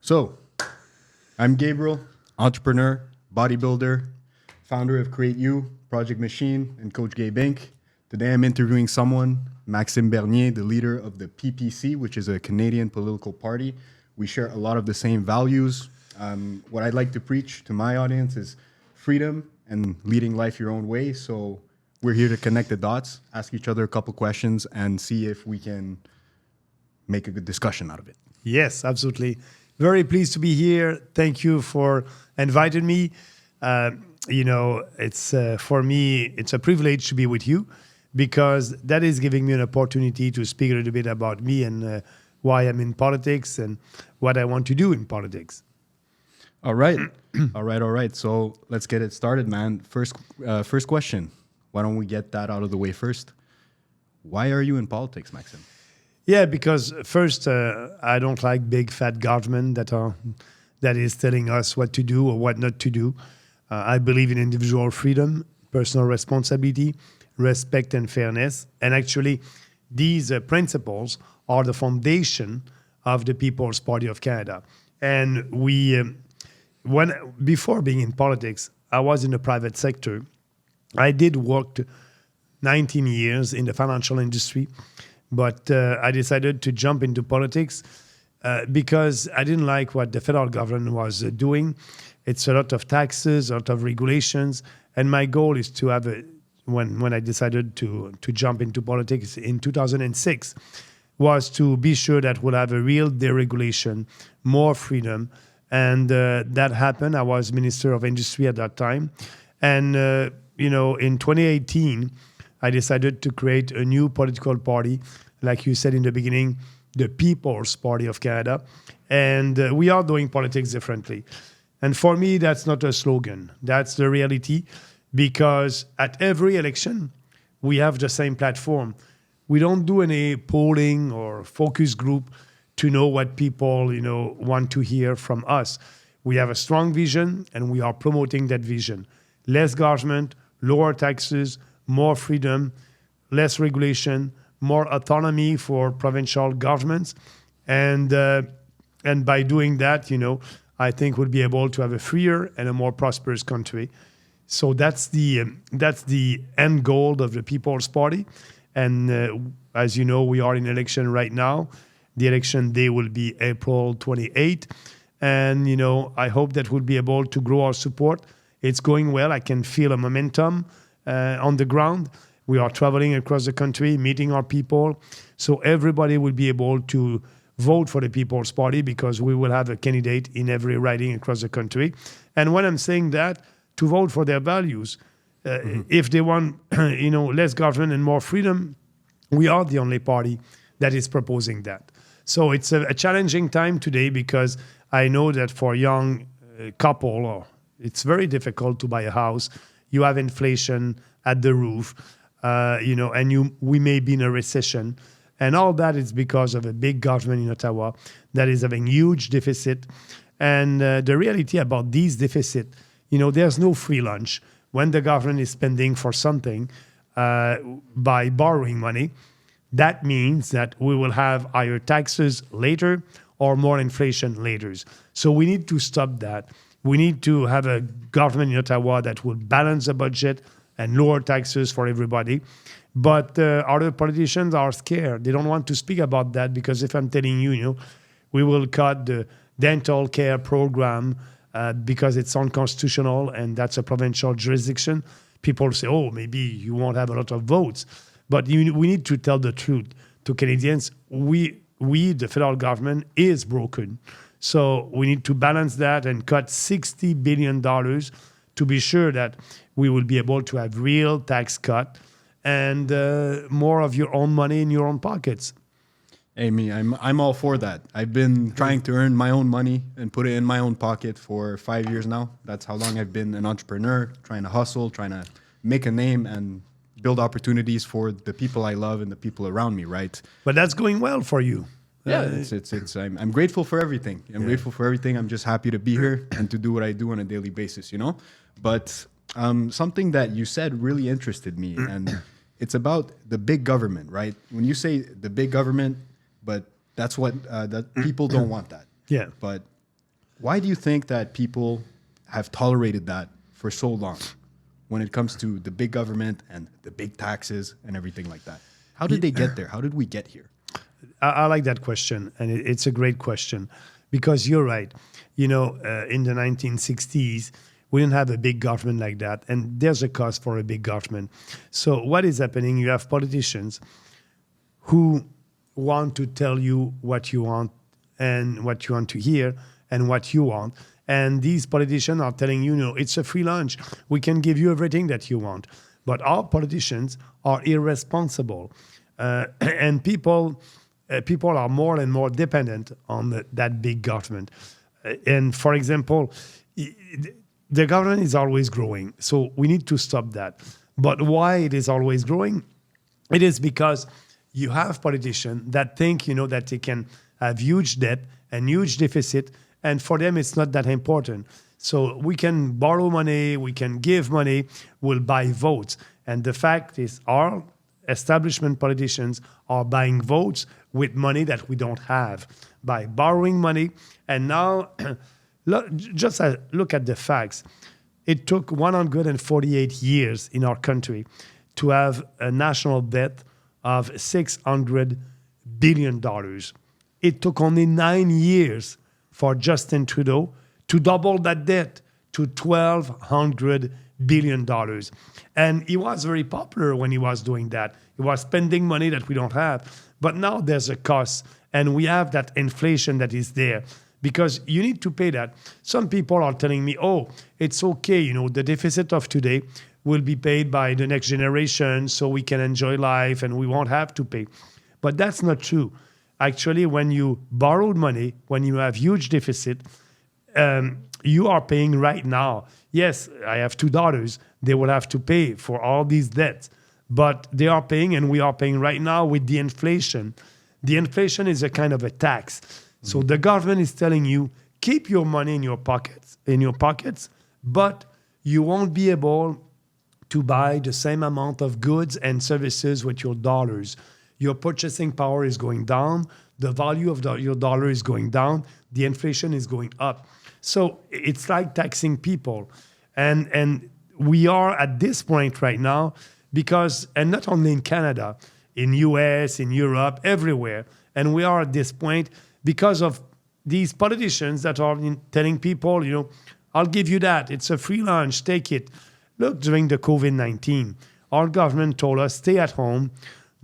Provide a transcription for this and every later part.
So, I'm Gabriel, entrepreneur, bodybuilder, founder of Create You, Project Machine, and Coach Gabe Inc. Today I'm interviewing someone, Maxime Bernier, the leader of the PPC, which is a Canadian political party. We share a lot of the same values. What I'd like to preach to my audience is freedom and leading life your own way. So we're here to connect the dots, ask each other a couple questions, and see if we can make a good discussion out of it. Yes, absolutely. Very pleased to be here. Thank you for inviting me. It's for me, it's a privilege to be with you because that is giving me an opportunity to speak a little bit about me and why I'm in politics and what I want to do in politics. All right. All right. So let's get it started, man. First question. Why don't we get that out of the way first? Why are you in politics, Maxime? Yeah, because first, I don't like big fat government that is telling us what to do or what not to do. I believe in individual freedom, personal responsibility, respect and fairness. And actually, these principles are the foundation of the People's Party of Canada. And before being in politics, I was in the private sector. I did work 19 years in the financial industry. But I decided to jump into politics because I didn't like what the federal government was doing. It's a lot of taxes, a lot of regulations. And my goal is to have when I decided to jump into politics in 2006, was to be sure that we'll have a real deregulation, more freedom. And that happened. I was Minister of Industry at that time. And, in 2018, I decided to create a new political party, like you said in the beginning, the People's Party of Canada. And we are doing politics differently. And for me, that's not a slogan. That's the reality, because at every election, we have the same platform. We don't do any polling or focus group to know what people, want to hear from us. We have a strong vision, and we are promoting that vision. Less government, lower taxes, more freedom, less regulation, more autonomy for provincial governments. And by doing that, I think we'll be able to have a freer and a more prosperous country. So that's the end goal of the People's Party. And as you know, we are in election right now. The election day will be April 28th. And, I hope that we'll be able to grow our support. It's going well. I can feel a momentum on the ground. We are traveling across the country, meeting our people. So everybody will be able to vote for the People's Party because we will have a candidate in every riding across the country. And when I'm saying that, to vote for their values, if they want, less government and more freedom, we are the only party that is proposing that. So it's a challenging time today because I know that for a young couple, it's very difficult to buy a house. You have inflation at the roof, and we may be in a recession. And all that is because of a big government in Ottawa that is having huge deficit. And the reality about these deficit, there's no free lunch. When the government is spending for something by borrowing money, that means that we will have higher taxes later or more inflation later. So we need to stop that. We need to have a government in Ottawa that will balance the budget and lower taxes for everybody. But other politicians are scared. They don't want to speak about that because if I'm telling you, we will cut the dental care program because it's unconstitutional and that's a provincial jurisdiction, people say, oh, maybe you won't have a lot of votes. But we need to tell the truth to Canadians. We, the federal government, is broken. So we need to balance that and cut $60 billion to be sure that we will be able to have real tax cut and more of your own money in your own pockets. Amy, I'm all for that. I've been trying to earn my own money and put it in my own pocket for 5 years now. That's how long I've been an entrepreneur, trying to hustle, trying to make a name and build opportunities for the people I love and the people around me, right? But that's going well for you. Yeah, I'm grateful for everything. I'm grateful for everything. I'm just happy to be here and to do what I do on a daily basis, But something that you said really interested me, and it's about the big government, right? When you say the big government, but that's what that people don't want that. Yeah. But Why do you think that people have tolerated that for so long when it comes to the big government and the big taxes and everything like that? How did they get there? How did we get here? I like that question, and it's a great question because you're right. You know, in the 1960s, we didn't have a big government like that, and there's a cost for a big government. So what is happening? You have politicians who want to tell you what you want and what you want to hear and what you want. And these politicians are telling you, it's a free lunch. We can give you everything that you want. But our politicians are irresponsible. And people are more and more dependent on that big government. And for example, the government is always growing. So we need to stop that. But why it is always growing? It is because you have politicians that think, that they can have huge debt and huge deficit, and for them it's not that important. So we can borrow money, we can give money, we'll buy votes. And the fact is our establishment politicians are buying votes with money that we don't have by borrowing money. And now, just look at the facts. It took 148 years in our country to have a national debt of $600 billion. It took only 9 years for Justin Trudeau to double that debt to $1,200 billion. And he was very popular when he was doing that. He was spending money that we don't have. But now there's a cost, and we have that inflation that is there because you need to pay that. Some people are telling me, oh, it's okay, the deficit of today will be paid by the next generation so we can enjoy life and we won't have to pay. But that's not true. Actually, when you borrowed money, when you have huge deficit, you are paying right now. Yes, I have 2 daughters. They will have to pay for all these debts. But they are paying, and we are paying right now with the inflation. The inflation is a kind of a tax. Mm-hmm. So the government is telling you, keep your money in your pockets, but you won't be able to buy the same amount of goods and services with your dollars. Your purchasing power is going down. The value of your dollar is going down. The inflation is going up. So it's like taxing people. And we are at this point right now because, and not only in Canada, in US, in Europe, everywhere. And we are at this point because of these politicians that are telling people, I'll give you that. It's a free lunch. Take it. Look, during the COVID-19, our government told us, stay at home.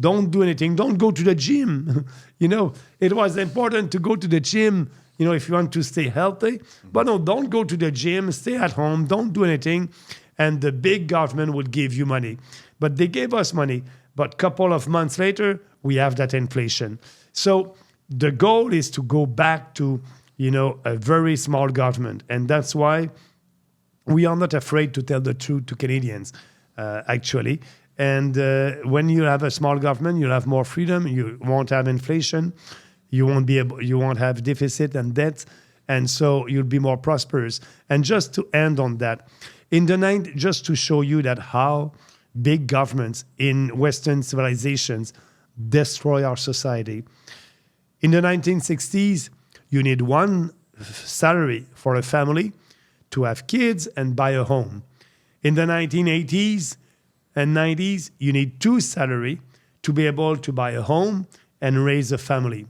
Don't do anything. Don't go to the gym. It was important to go to the gym, if you want to stay healthy. But no, don't go to the gym. Stay at home. Don't do anything. And the big government would give you money. But they gave us money. But a couple of months later, we have that inflation. So the goal is to go back to, a very small government. And that's why we are not afraid to tell the truth to Canadians, actually. And when you have a small government, you'll have more freedom. You won't have inflation. You won't have deficit and debt. And so you'll be more prosperous. And just to end on that, just to show you that how big governments in Western civilizations destroy our society. In the 1960s, you need one salary for a family to have kids and buy a home. In the 1980s and 90s, you need 2 salaries to be able to buy a home and raise a family.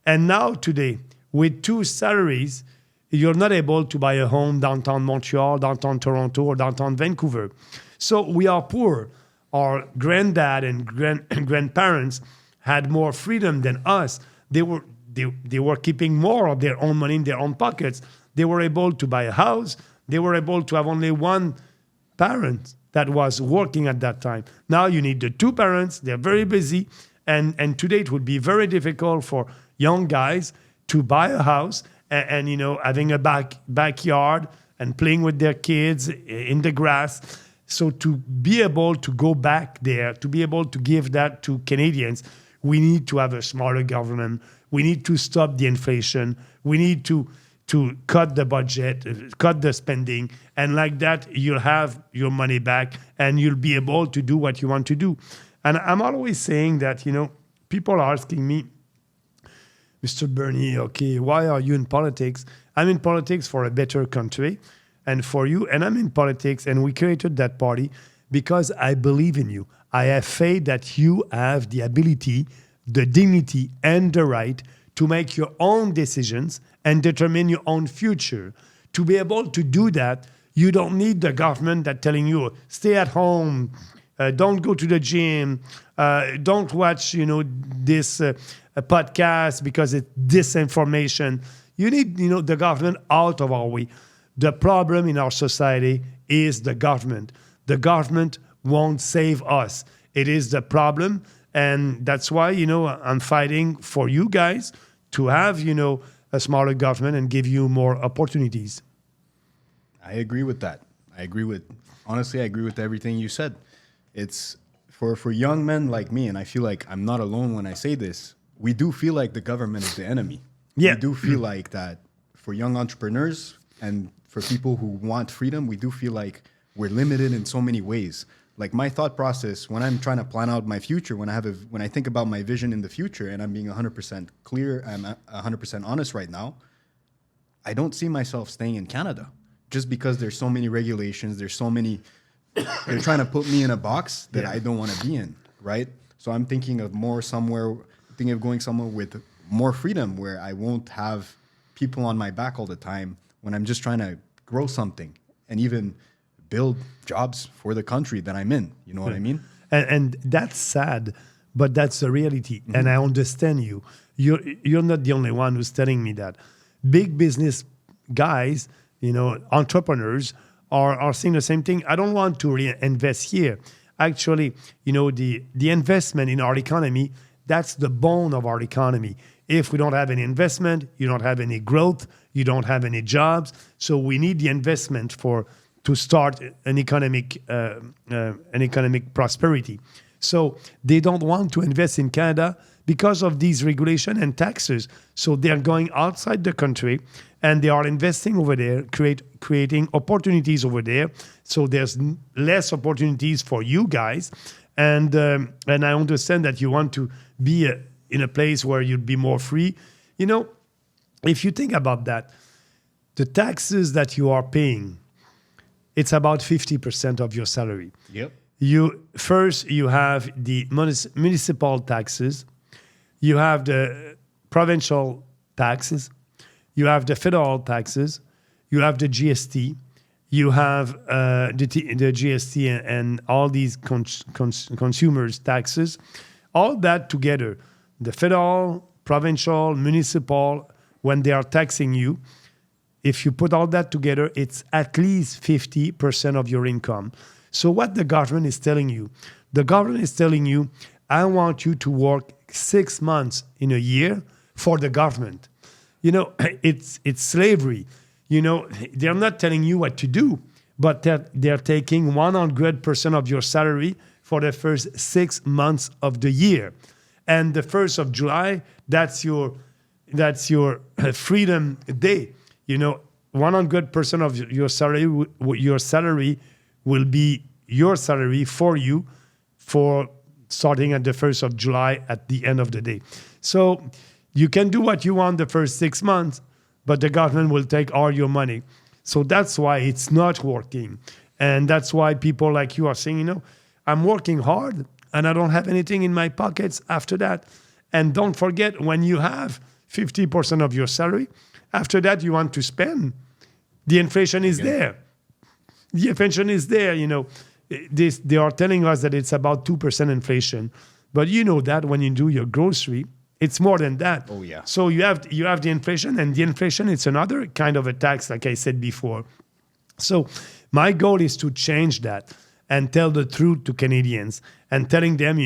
And now today, with 2 salaries, you're not able to buy a home downtown Montreal, downtown Toronto, or downtown Vancouver. So we are poor. Our granddad and grandparents had more freedom than us. They were keeping more of their own money in their own pockets. They were able to buy a house. They were able to have only one parent that was working at that time. Now you need the 2 parents. They're very busy. And today it would be very difficult for young guys to buy a house and having a backyard and playing with their kids in the grass. So to be able to go back there, to be able to give that to Canadians, we need to have a smaller government. We need to stop the inflation. We need to cut the budget, cut the spending, and like that, you'll have your money back and you'll be able to do what you want to do. And I'm always saying that, people are asking me, Mr. Bernier, okay, why are you in politics? I'm in politics for a better country and for you. And I'm in politics, and we created that party because I believe in you. I have faith that you have the ability, the dignity, and the right to make your own decisions and determine your own future. To be able to do that, you don't need the government that telling you, stay at home, don't go to the gym, don't watch, this podcast because it's disinformation. You need, the government out of our way. The problem in our society is the government. The government won't save us. It is the problem. And that's why, I'm fighting for you guys to have, a smaller government and give you more opportunities. I agree with that. Honestly, I agree with everything you said. It's for young men like me, and I feel like I'm not alone when I say this, we do feel like the government is the enemy. Yeah. We do feel like that for young entrepreneurs and for people who want freedom, we do feel like we're limited in so many ways. Like my thought process when I'm trying to plan out my future, when I think about my vision in the future, and I'm being 100% clear, I'm 100% honest right now, I don't see myself staying in Canada just because there's so many regulations, they're trying to put me in a box that I don't want to be in, right? So I'm thinking of going somewhere with more freedom where I won't have people on my back all the time when I'm just trying to grow something and even build jobs for the country that I'm in. You know what I mean? And that's sad, but that's the reality. Mm-hmm. And I understand you. You're not the only one who's telling me that. Big business guys, entrepreneurs are saying the same thing. I don't want to invest here. Actually, the investment in our economy, that's the bone of our economy. If we don't have any investment, you don't have any growth, you don't have any jobs. So we need the investment to start an economic prosperity. So they don't want to invest in Canada because of these regulations and taxes. So they're going outside the country and they are investing over there, creating opportunities over there. So there's less opportunities for you guys. And I understand that you want to be in a place where you'd be more free. If you think about that, the taxes that you are paying, it's about 50% of your salary. Yep. You have the municipal taxes, you have the provincial taxes, you have the federal taxes, you have the GST, you have the GST and all these consumers taxes, all that together, the federal, provincial, municipal, when they are taxing you, if you put all that together, it's at least 50% of your income. So what the government is telling you, I want you to work 6 months in a year for the government. It's slavery. They're not telling you what to do, but they're taking 100% of your salary for the first 6 months of the year. And the 1st of July, that's your freedom day. 100% of your salary will be your salary for you for starting at the 1st of July at the end of the day. So you can do what you want the first 6 months, but the government will take all your money. So that's why it's not working. And that's why people like you are saying, I'm working hard and I don't have anything in my pockets after that. And don't forget, when you have 50% of your salary, after that, you want to spend. The inflation is there. The inflation is there. They are telling us that it's about 2% inflation. But you know that when you do your grocery, it's more than that. Oh, yeah. So you have the inflation, and the inflation, it's another kind of a tax, like I said before. So my goal is to change that and tell the truth to Canadians and telling them,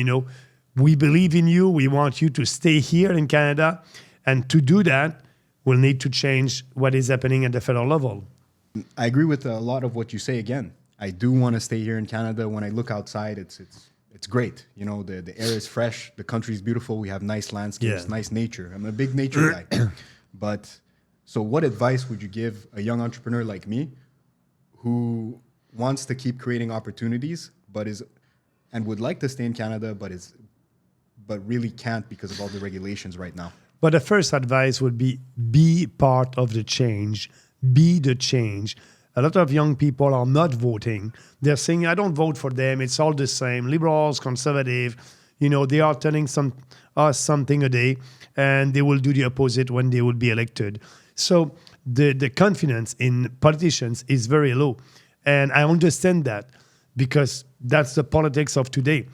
we believe in you. We want you to stay here in Canada. And to do that, we'll need to change what is happening at the federal level. I agree with a lot of what you say again. I do want to stay here in Canada. When I look outside, it's great. The air is fresh. The country is beautiful. We have nice landscapes, nice nature. I'm a big nature guy. But so what advice would you give a young entrepreneur like me who wants to keep creating opportunities and would like to stay in Canada but really can't because of all the regulations right now? But the first advice would be part of the change, be the change. A lot of young people are not voting. They're saying, I don't vote for them. It's all the same. Liberals, conservative, they are telling us something a day, and they will do the opposite when they will be elected. So the confidence in politicians is very low. And I understand that because that's the politics of today.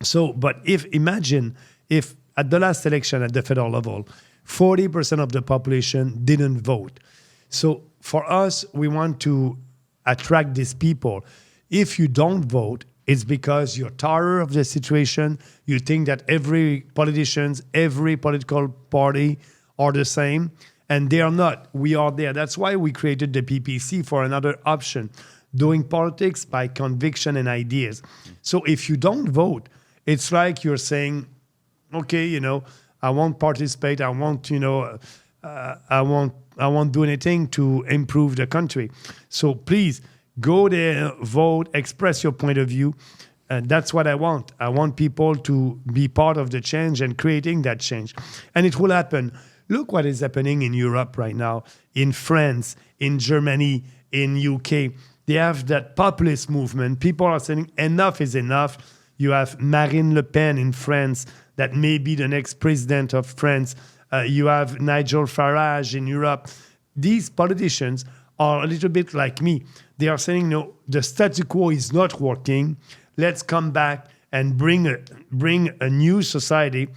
So, but imagine if at the last election at the federal level, 40% of the population didn't vote. So for us, we want to attract these people. If you don't vote, it's because you're tired of the situation. You think that every political party are the same, and they are not. We are there. That's why we created the PPC for another option, doing politics by conviction and ideas. So if you don't vote, it's like you're saying, okay, I won't participate. I won't, I won't do anything to improve the country. So please go there, vote, express your point of view. And that's what I want. I want people to be part of the change and creating that change. And it will happen. Look what is happening in Europe right now, in France, in Germany, in UK. They have that populist movement. People are saying enough is enough. You have Marine Le Pen in France that may be the next president of France. You have Nigel Farage in Europe. These politicians are a little bit like me. They are saying, no, the status quo is not working. Let's come back and bring a new society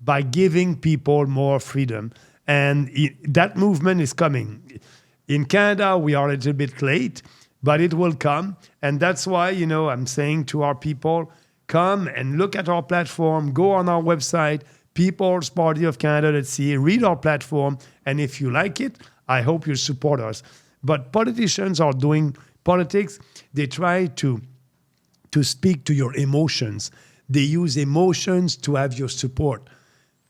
by giving people more freedom. And that movement is coming. In Canada, we are a little bit late, but it will come. And that's why, I'm saying to our people, come and look at our platform, go on our website, People's Party of Canada.ca, read our platform, and if you like it, I hope you support us. But politicians are doing politics. They try to speak to your emotions. They use emotions to have your support.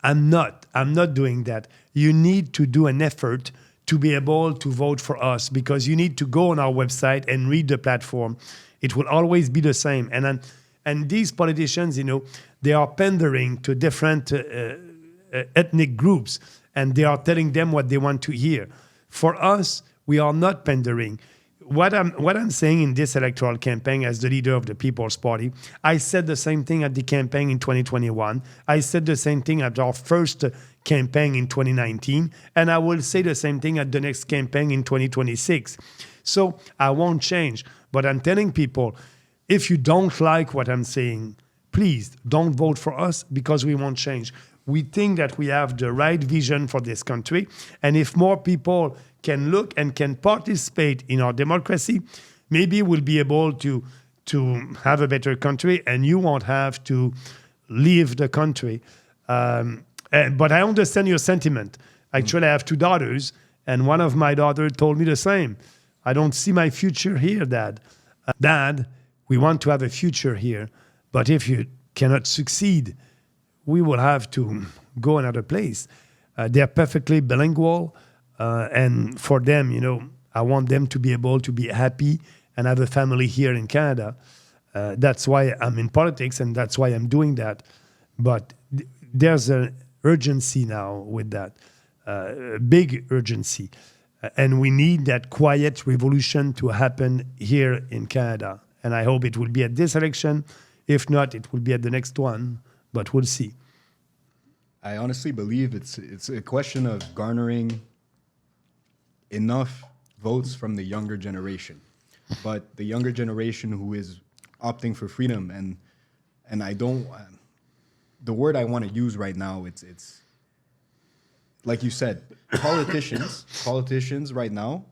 I'm not doing that. You need to do an effort to be able to vote for us because you need to go on our website and read the platform. It will always be the same. And these politicians, they are pandering to different ethnic groups, and they are telling them what they want to hear. For us, we are not pandering. What I'm saying in this electoral campaign as the leader of the People's Party, I said the same thing at the campaign in 2021. I said the same thing at our first campaign in 2019, and I will say the same thing at the next campaign in 2026. So I won't change, but I'm telling people, if you don't like what I'm saying, please don't vote for us because we won't change. We think that we have the right vision for this country. And if more people can look and can participate in our democracy, maybe we'll be able to have a better country and you won't have to leave the country. But I understand your sentiment. Actually, I have 2 daughters, and one of my daughters told me the same. I don't see my future here, Dad. Dad, we want to have a future here, but if you cannot succeed, we will have to go another place. They're perfectly bilingual, and for them, I want them to be able to be happy and have a family here in Canada. That's why I'm in politics, and that's why I'm doing that. But there's an urgency now with that, big urgency. And we need that quiet revolution to happen here in Canada. And I hope it will be at this election. If not, it will be at the next one. But we'll see. I honestly believe it's a question of garnering enough votes from the younger generation. But the younger generation who is opting for freedom, and I don't... the word I want to use right now, it's like you said, politicians right now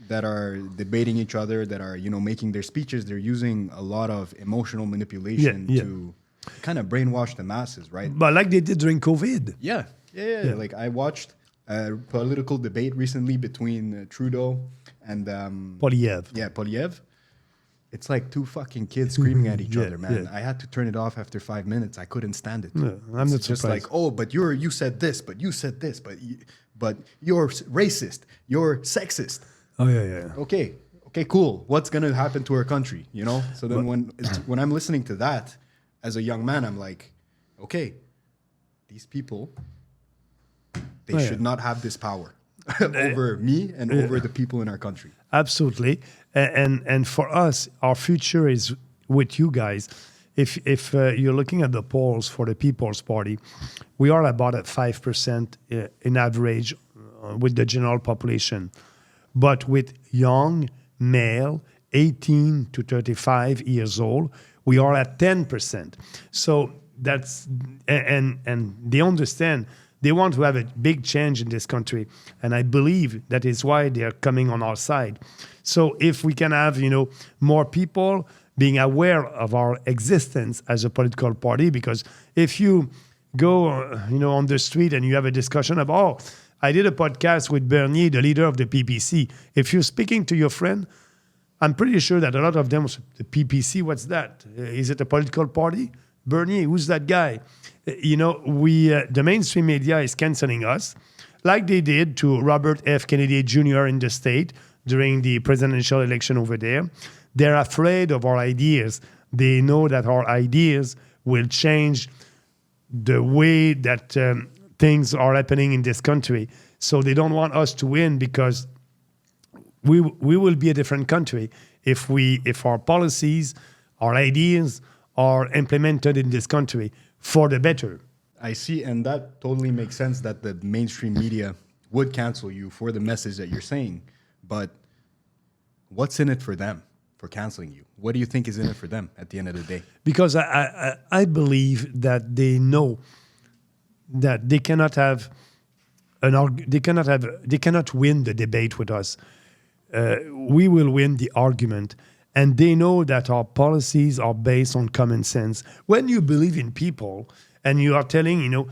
that are debating each other, that are, making their speeches, they're using a lot of emotional manipulation to kind of brainwash the masses, right? But like they did during COVID. Yeah. Like I watched a political debate recently between Trudeau and... Poilievre. Yeah, Poilievre. It's like 2 fucking kids screaming at each other, man. I had to turn it off after 5 minutes. I couldn't stand it. Yeah, I'm not just surprised. like, oh, but you said this, but you said this, but you're racist, you're sexist. Oh yeah. Okay, cool. What's gonna happen to our country? So then when I'm listening to that as a young man, I'm like, okay, these people They should not have this power over me and over the people in our country. Absolutely. And for us, our future is with you guys. If you're looking at the polls for the People's Party, we are about at 5% in average with the general population. But with young male, 18 to 35 years old, we are at 10%. So that's, and they understand, they want to have a big change in this country. And I believe that is why they're coming on our side. So if we can have, more people being aware of our existence as a political party, because if you go, on the street and you have a discussion of, I did a podcast with Bernier, the leader of the PPC. If you're speaking to your friend, I'm pretty sure that a lot of them, the PPC, what's that? Is it a political party? Bernier, who's that guy? The mainstream media is canceling us, like they did to Robert F. Kennedy Jr. in the state during the presidential election over there. They're afraid of our ideas. They know that our ideas will change the way that things are happening in this country. So they don't want us to win because we will be a different country if our policies, our ideas are implemented in this country for the better. I see, and that totally makes sense that the mainstream media would cancel you for the message that you're saying. But what's in it for them for canceling you? What do you think is in it for them at the end of the day? Because I believe that they know that they cannot win the debate with us. We will win the argument. And they know that our policies are based on common sense. When you believe in people and you are telling,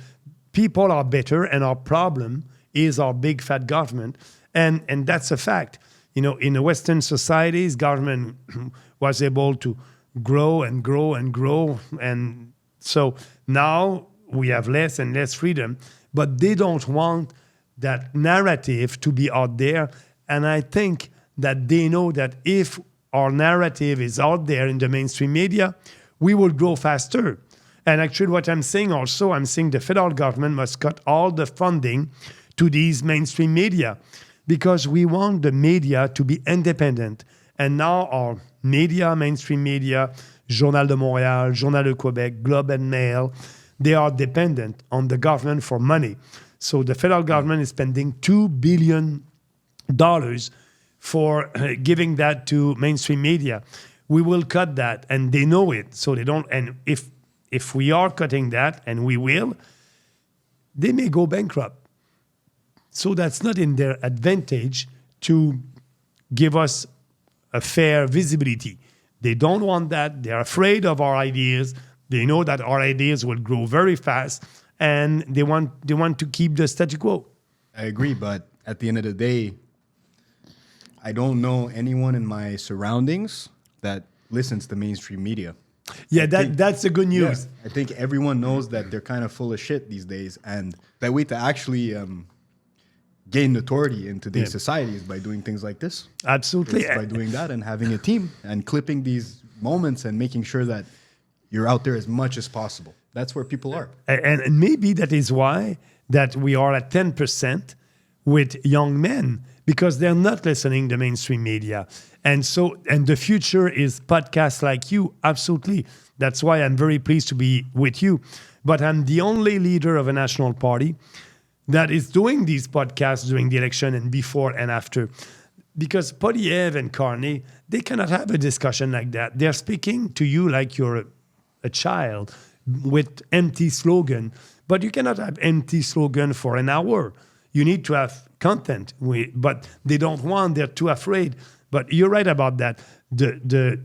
people are better and our problem is our big fat government, and that's a fact. In the Western societies, government was able to grow and grow and grow. And so now we have less and less freedom, but they don't want that narrative to be out there. And I think that they know that if our narrative is out there in the mainstream media, we will grow faster. And actually what I'm saying also, I'm saying the federal government must cut all the funding to these mainstream media because we want the media to be independent. And now our media, mainstream media, Journal de Montréal, Journal de Québec, Globe and Mail, they are dependent on the government for money. So the federal government is spending $2 billion for giving that to mainstream media. We will cut that, and they know it. So they don't. And if we are cutting that, and we will, they may go bankrupt. So that's not in their advantage to give us a fair visibility. They don't want that. They're afraid of our ideas. They know that our ideas will grow very fast, and they want to keep the status quo. I agree, but at the end of the day, I don't know anyone in my surroundings that listens to mainstream media. Yeah, that's the good news. Yeah, I think everyone knows that they're kind of full of shit these days, and that way to actually gain authority in today's society is by doing things like this. Absolutely. It's by doing that and having a team and clipping these moments and making sure that you're out there as much as possible. That's where people are. And maybe that is why that we are at 10% with young men, because they're not listening to mainstream media. And the future is podcasts like you. Absolutely. That's why I'm very pleased to be with you. But I'm the only leader of a national party that is doing these podcasts during the election and before and after. Because Polyev and Carney, they cannot have a discussion like that. They're speaking to you like you're a child with empty slogan. But you cannot have empty slogan for an hour. You need to have content. But they don't want, they're too afraid. But you're right about that. The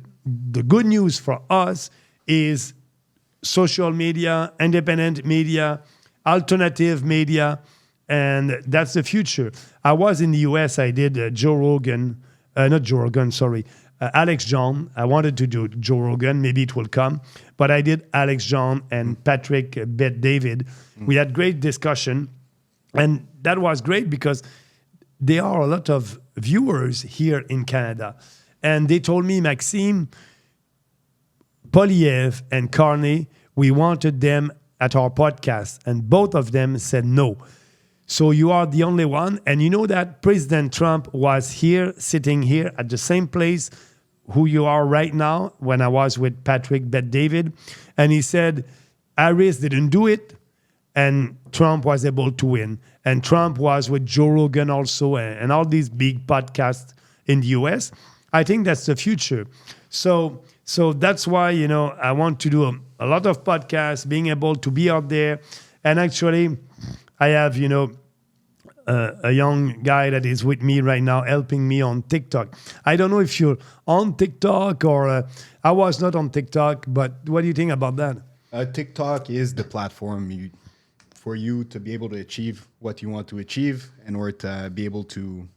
good news for us is social media, independent media, alternative media, and that's the future. I was in the US, I did Alex John. I wanted to do Joe Rogan, maybe it will come, but I did Alex John and Patrick Bet David. We had great discussion, and that was great because there are a lot of viewers here in Canada. And they told me, Maxime, Polyev and Carney, we wanted them at our podcast. And both of them said no. So you are the only one. And you know that President Trump was here, sitting here at the same place who you are right now when I was with Patrick Bet-David. And he said, Harris didn't do it, and Trump was able to win. And Trump was with Joe Rogan also and all these big podcasts in the US. I think that's the future. So that's why, I want to do a lot of podcasts, being able to be out there. And actually, I have, a young guy that is with me right now, helping me on TikTok. I don't know if you're on TikTok or I was not on TikTok, but what do you think about that? TikTok is the platform for you to be able to achieve what you want to achieve in order to be able to,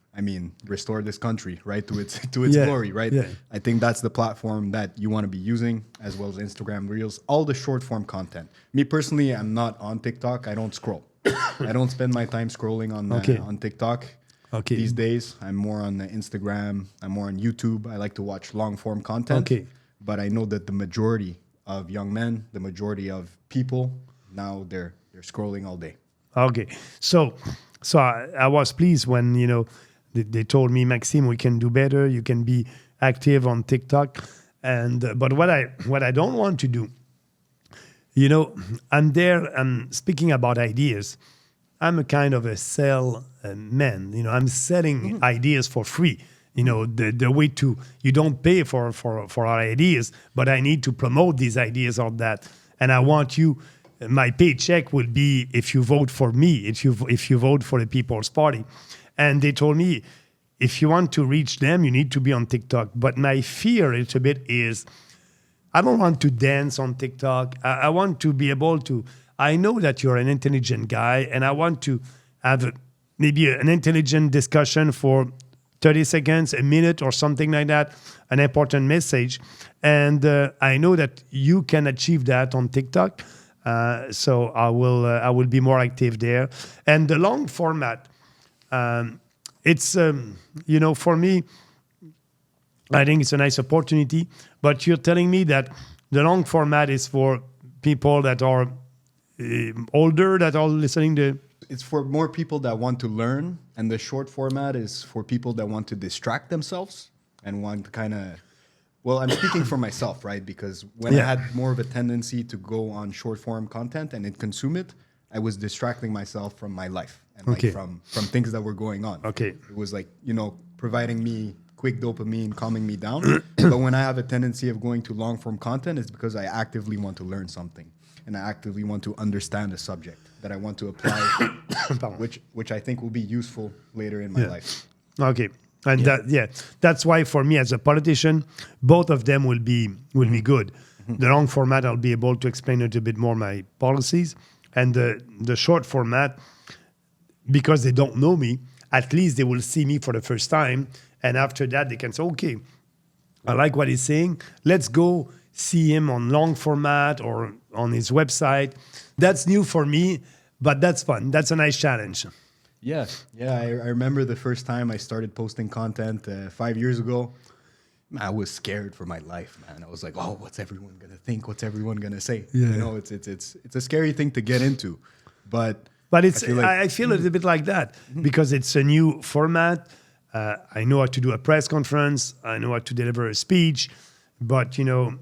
restore this country, right, to its glory, right? Yeah. I think that's the platform that you want to be using, as well as Instagram Reels, all the short form content. Me personally, I'm not on TikTok. I don't scroll. I don't spend my time scrolling on TikTok. Okay. These days, I'm more on Instagram. I'm more on YouTube. I like to watch long form content. Okay. But I know that the majority of young men, the majority of people, now they're scrolling all day. Okay. So I was pleased when, they told me, Maxime, we can do better. You can be active on TikTok. But what I don't want to do, I'm there, I'm speaking about ideas. I'm a kind of a sell man. I'm selling ideas for free. The way to, you don't pay for our ideas, but I need to promote these ideas on that. And I want you, my paycheck will be if you vote for me, if you vote for the People's Party. And they told me, if you want to reach them, you need to be on TikTok. But my fear a little bit is, I don't want to dance on TikTok. I want to be able to, I know that you're an intelligent guy, and I want to have maybe an intelligent discussion for 30 seconds, a minute, or something like that, an important message. And I know that you can achieve that on TikTok. So I will be more active there. And the long format, it's, for me, I think it's a nice opportunity. But you're telling me that the long format is for people that are older, that are listening to... It's for more people that want to learn, and the short format is for people that want to distract themselves and want to kind of... Well, I'm speaking for myself, right? Because when I had more of a tendency to go on short form content and then consume it, I was distracting myself from my life and like from things that were going on. Okay. It was like, providing me quick dopamine, calming me down. But when I have a tendency of going to long form content, it's because I actively want to learn something. And I actively want to understand a subject that I want to apply, which I think will be useful later in my life. Okay. And that's why for me as a politician, both of them will be good. The long format, I'll be able to explain a little bit more my policies. And the short format, because they don't know me, at least they will see me for the first time. And after that, they can say, okay, I like what he's saying. Let's go see him on long format or on his website. That's new for me, but that's fun. That's a nice challenge. Yeah. I remember the first time I started posting content 5 years ago. I was scared for my life, man. I was like, oh, what's everyone going to think? What's everyone going to say? Yeah. It's a scary thing to get into. But it's I feel a little bit like that because it's a new format. I know how to do a press conference. I know how to deliver a speech. But I'm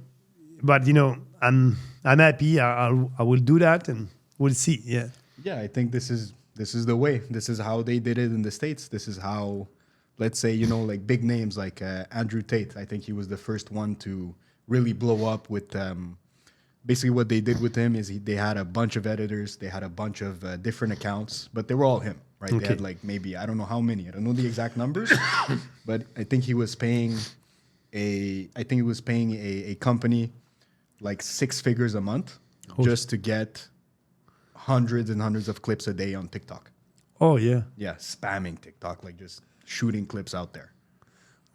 happy. I will do that, and we'll see. Yeah. Yeah, I think this is the way. This is how they did it in the States. This is how, let's say, like big names like Andrew Tate. I think he was the first one to really blow up with. Basically, what they did with him is they had a bunch of editors. They had a bunch of different accounts, but they were all him, right? Okay. They had like maybe, I don't know how many. I don't know the exact numbers, but I think he was paying a company like 6 figures a month just to get hundreds and hundreds of clips a day on TikTok. Oh, yeah. Yeah, spamming TikTok, like just shooting clips out there.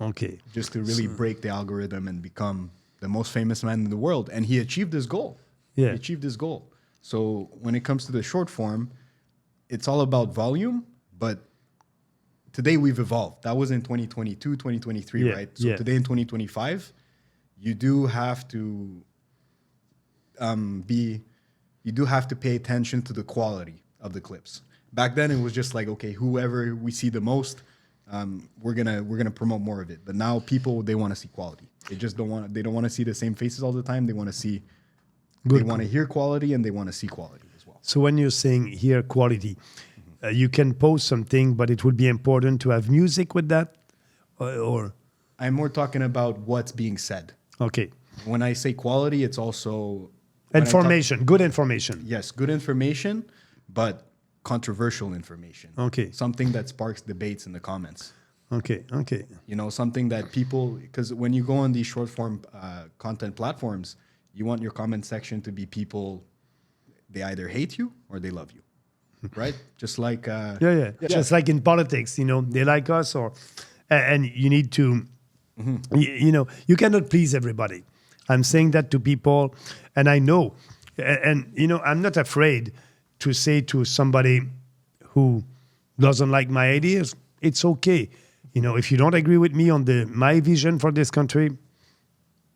Okay. Just to really break the algorithm and become the most famous man in the world. And he achieved his goal. Yeah. He achieved his goal. So when it comes to the short form, it's all about volume, but today we've evolved. That was in 2022, 2023, right? So today in 2025, you do have to pay attention to the quality of the clips, Back then, it was just like, okay, whoever we see the most, we're gonna promote more of it. But now people, they want to see quality. They just don't want to see the same faces all the time. They want to see, they want to hear quality, and they want to see quality as well. So when you're saying hear quality, you can post something, but it would be important to have music with that, or I'm more talking about what's being said. okay, When I say quality, it's also information, good information. Yes, good information, but controversial information. Okay. Something that sparks debates in the comments. Okay. You know, something that people, because when you go on these short form content platforms, you want your comment section to be people, they either hate you or they love you, right? Just like Just like in politics, they like us, and you need to, you cannot please everybody. I'm saying that to people, and I know, and I'm not afraid to say to somebody who doesn't like my ideas, it's okay. If you don't agree with me on my vision for this country,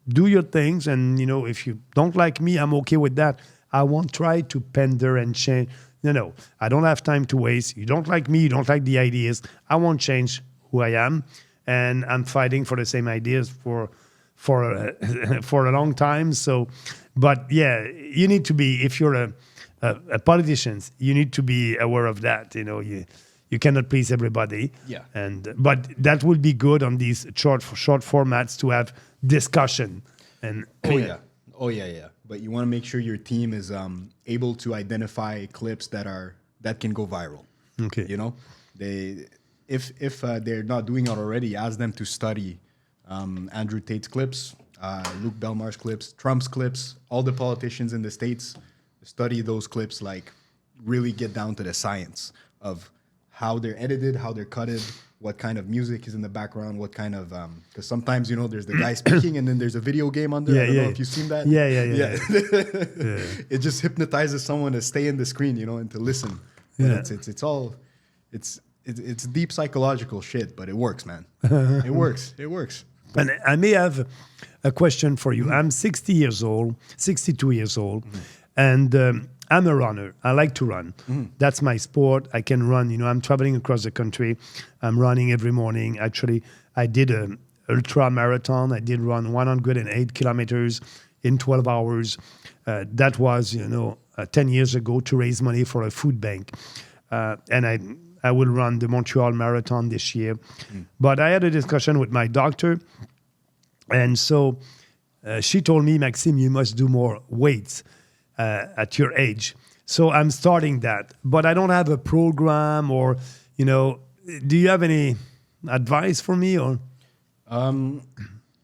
do your things. And, if you don't like me, I'm okay with that. I won't try to pander and change. No, I don't have time to waste. You don't like me, you don't like the ideas. I won't change who I am. And I'm fighting for the same ideas for a long time. So, but yeah, you need to be, if you're a politician, you need to be aware of that. You cannot please everybody. Yeah. But that would be good on these short formats to have discussion. And Oh yeah. But you want to make sure your team is able to identify clips that can go viral. Okay. If they're not doing it already, ask them to study Andrew Tate's clips, Luke Belmar's clips, Trump's clips, all the politicians in the States. Study those clips, like really get down to the science of how they're edited, how they're cutted, what kind of music is in the background, what kind of because sometimes there's the guy speaking and then there's a video game under. I don't know if you've seen that. Yeah. It just hypnotizes someone to stay in the screen, and to listen. Yeah. It's deep psychological shit, but it works, man. It works. And I may have a question for you. I'm 62 years old, and I'm a runner. I like to run. That's my sport. I can run. I'm traveling across the country. I'm running every morning. Actually, I did an ultra marathon. I did run 108 kilometers in 12 hours. That was, 10 years ago to raise money for a food bank. And I will run the Montreal Marathon this year. But I had a discussion with my doctor. And so she told me, Maxime, you must do more weights at your age. So I'm starting that. But I don't have a program or, do you have any advice for me? Or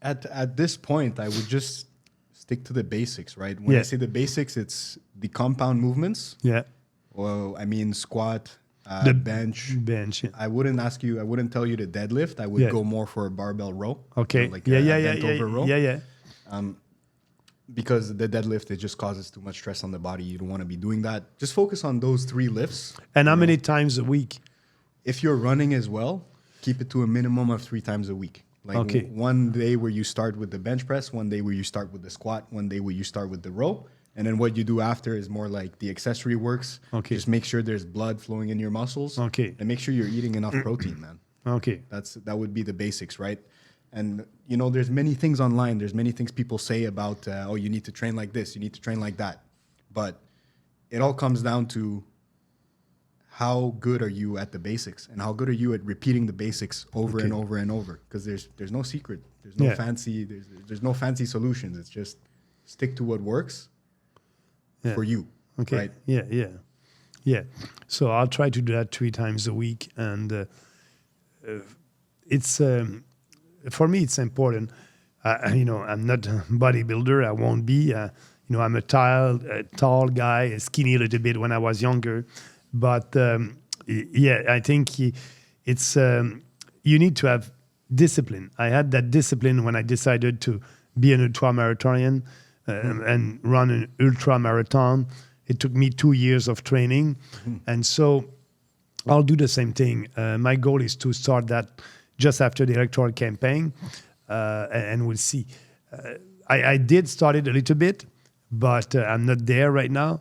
At this point, I would just stick to the basics, right? When I say the basics, it's the compound movements. Yeah. Well, I mean, squat, The bench. Yeah. I wouldn't tell you to deadlift. I would go more for a barbell row. Okay. Bent over row. Yeah. Because the deadlift, it just causes too much stress on the body. You don't want to be doing that. Just focus on those 3 lifts. And how many times a week? If you're running as well, keep it to a minimum of 3 times a week. Like one day where you start with the bench press, one day where you start with the squat, one day where you start with the row. And then what you do after is more like the accessory works. Okay. Just make sure there's blood flowing in your muscles. Okay. And make sure you're eating enough protein, man. Okay. That would be the basics, right? And, there's many things online. There's many things people say about, you need to train like this, you need to train like that. But it all comes down to how good are you at the basics and how good are you at repeating the basics over and over and over? Because there's no secret. There's no there's no fancy solutions. It's just stick to what works for you. Okay. Right? Yeah. So I'll try to do that 3 times a week. And it's... for me, it's important. I'm not a bodybuilder. I won't be. I'm a tall guy, skinny a little bit when I was younger. But I think it's you need to have discipline. I had that discipline when I decided to be an ultra marathonian and run an ultra marathon. It took me 2 years of training, and so I'll do the same thing. My goal is to start that just after the electoral campaign, and we'll see. I did start it a little bit, but I'm not there right now.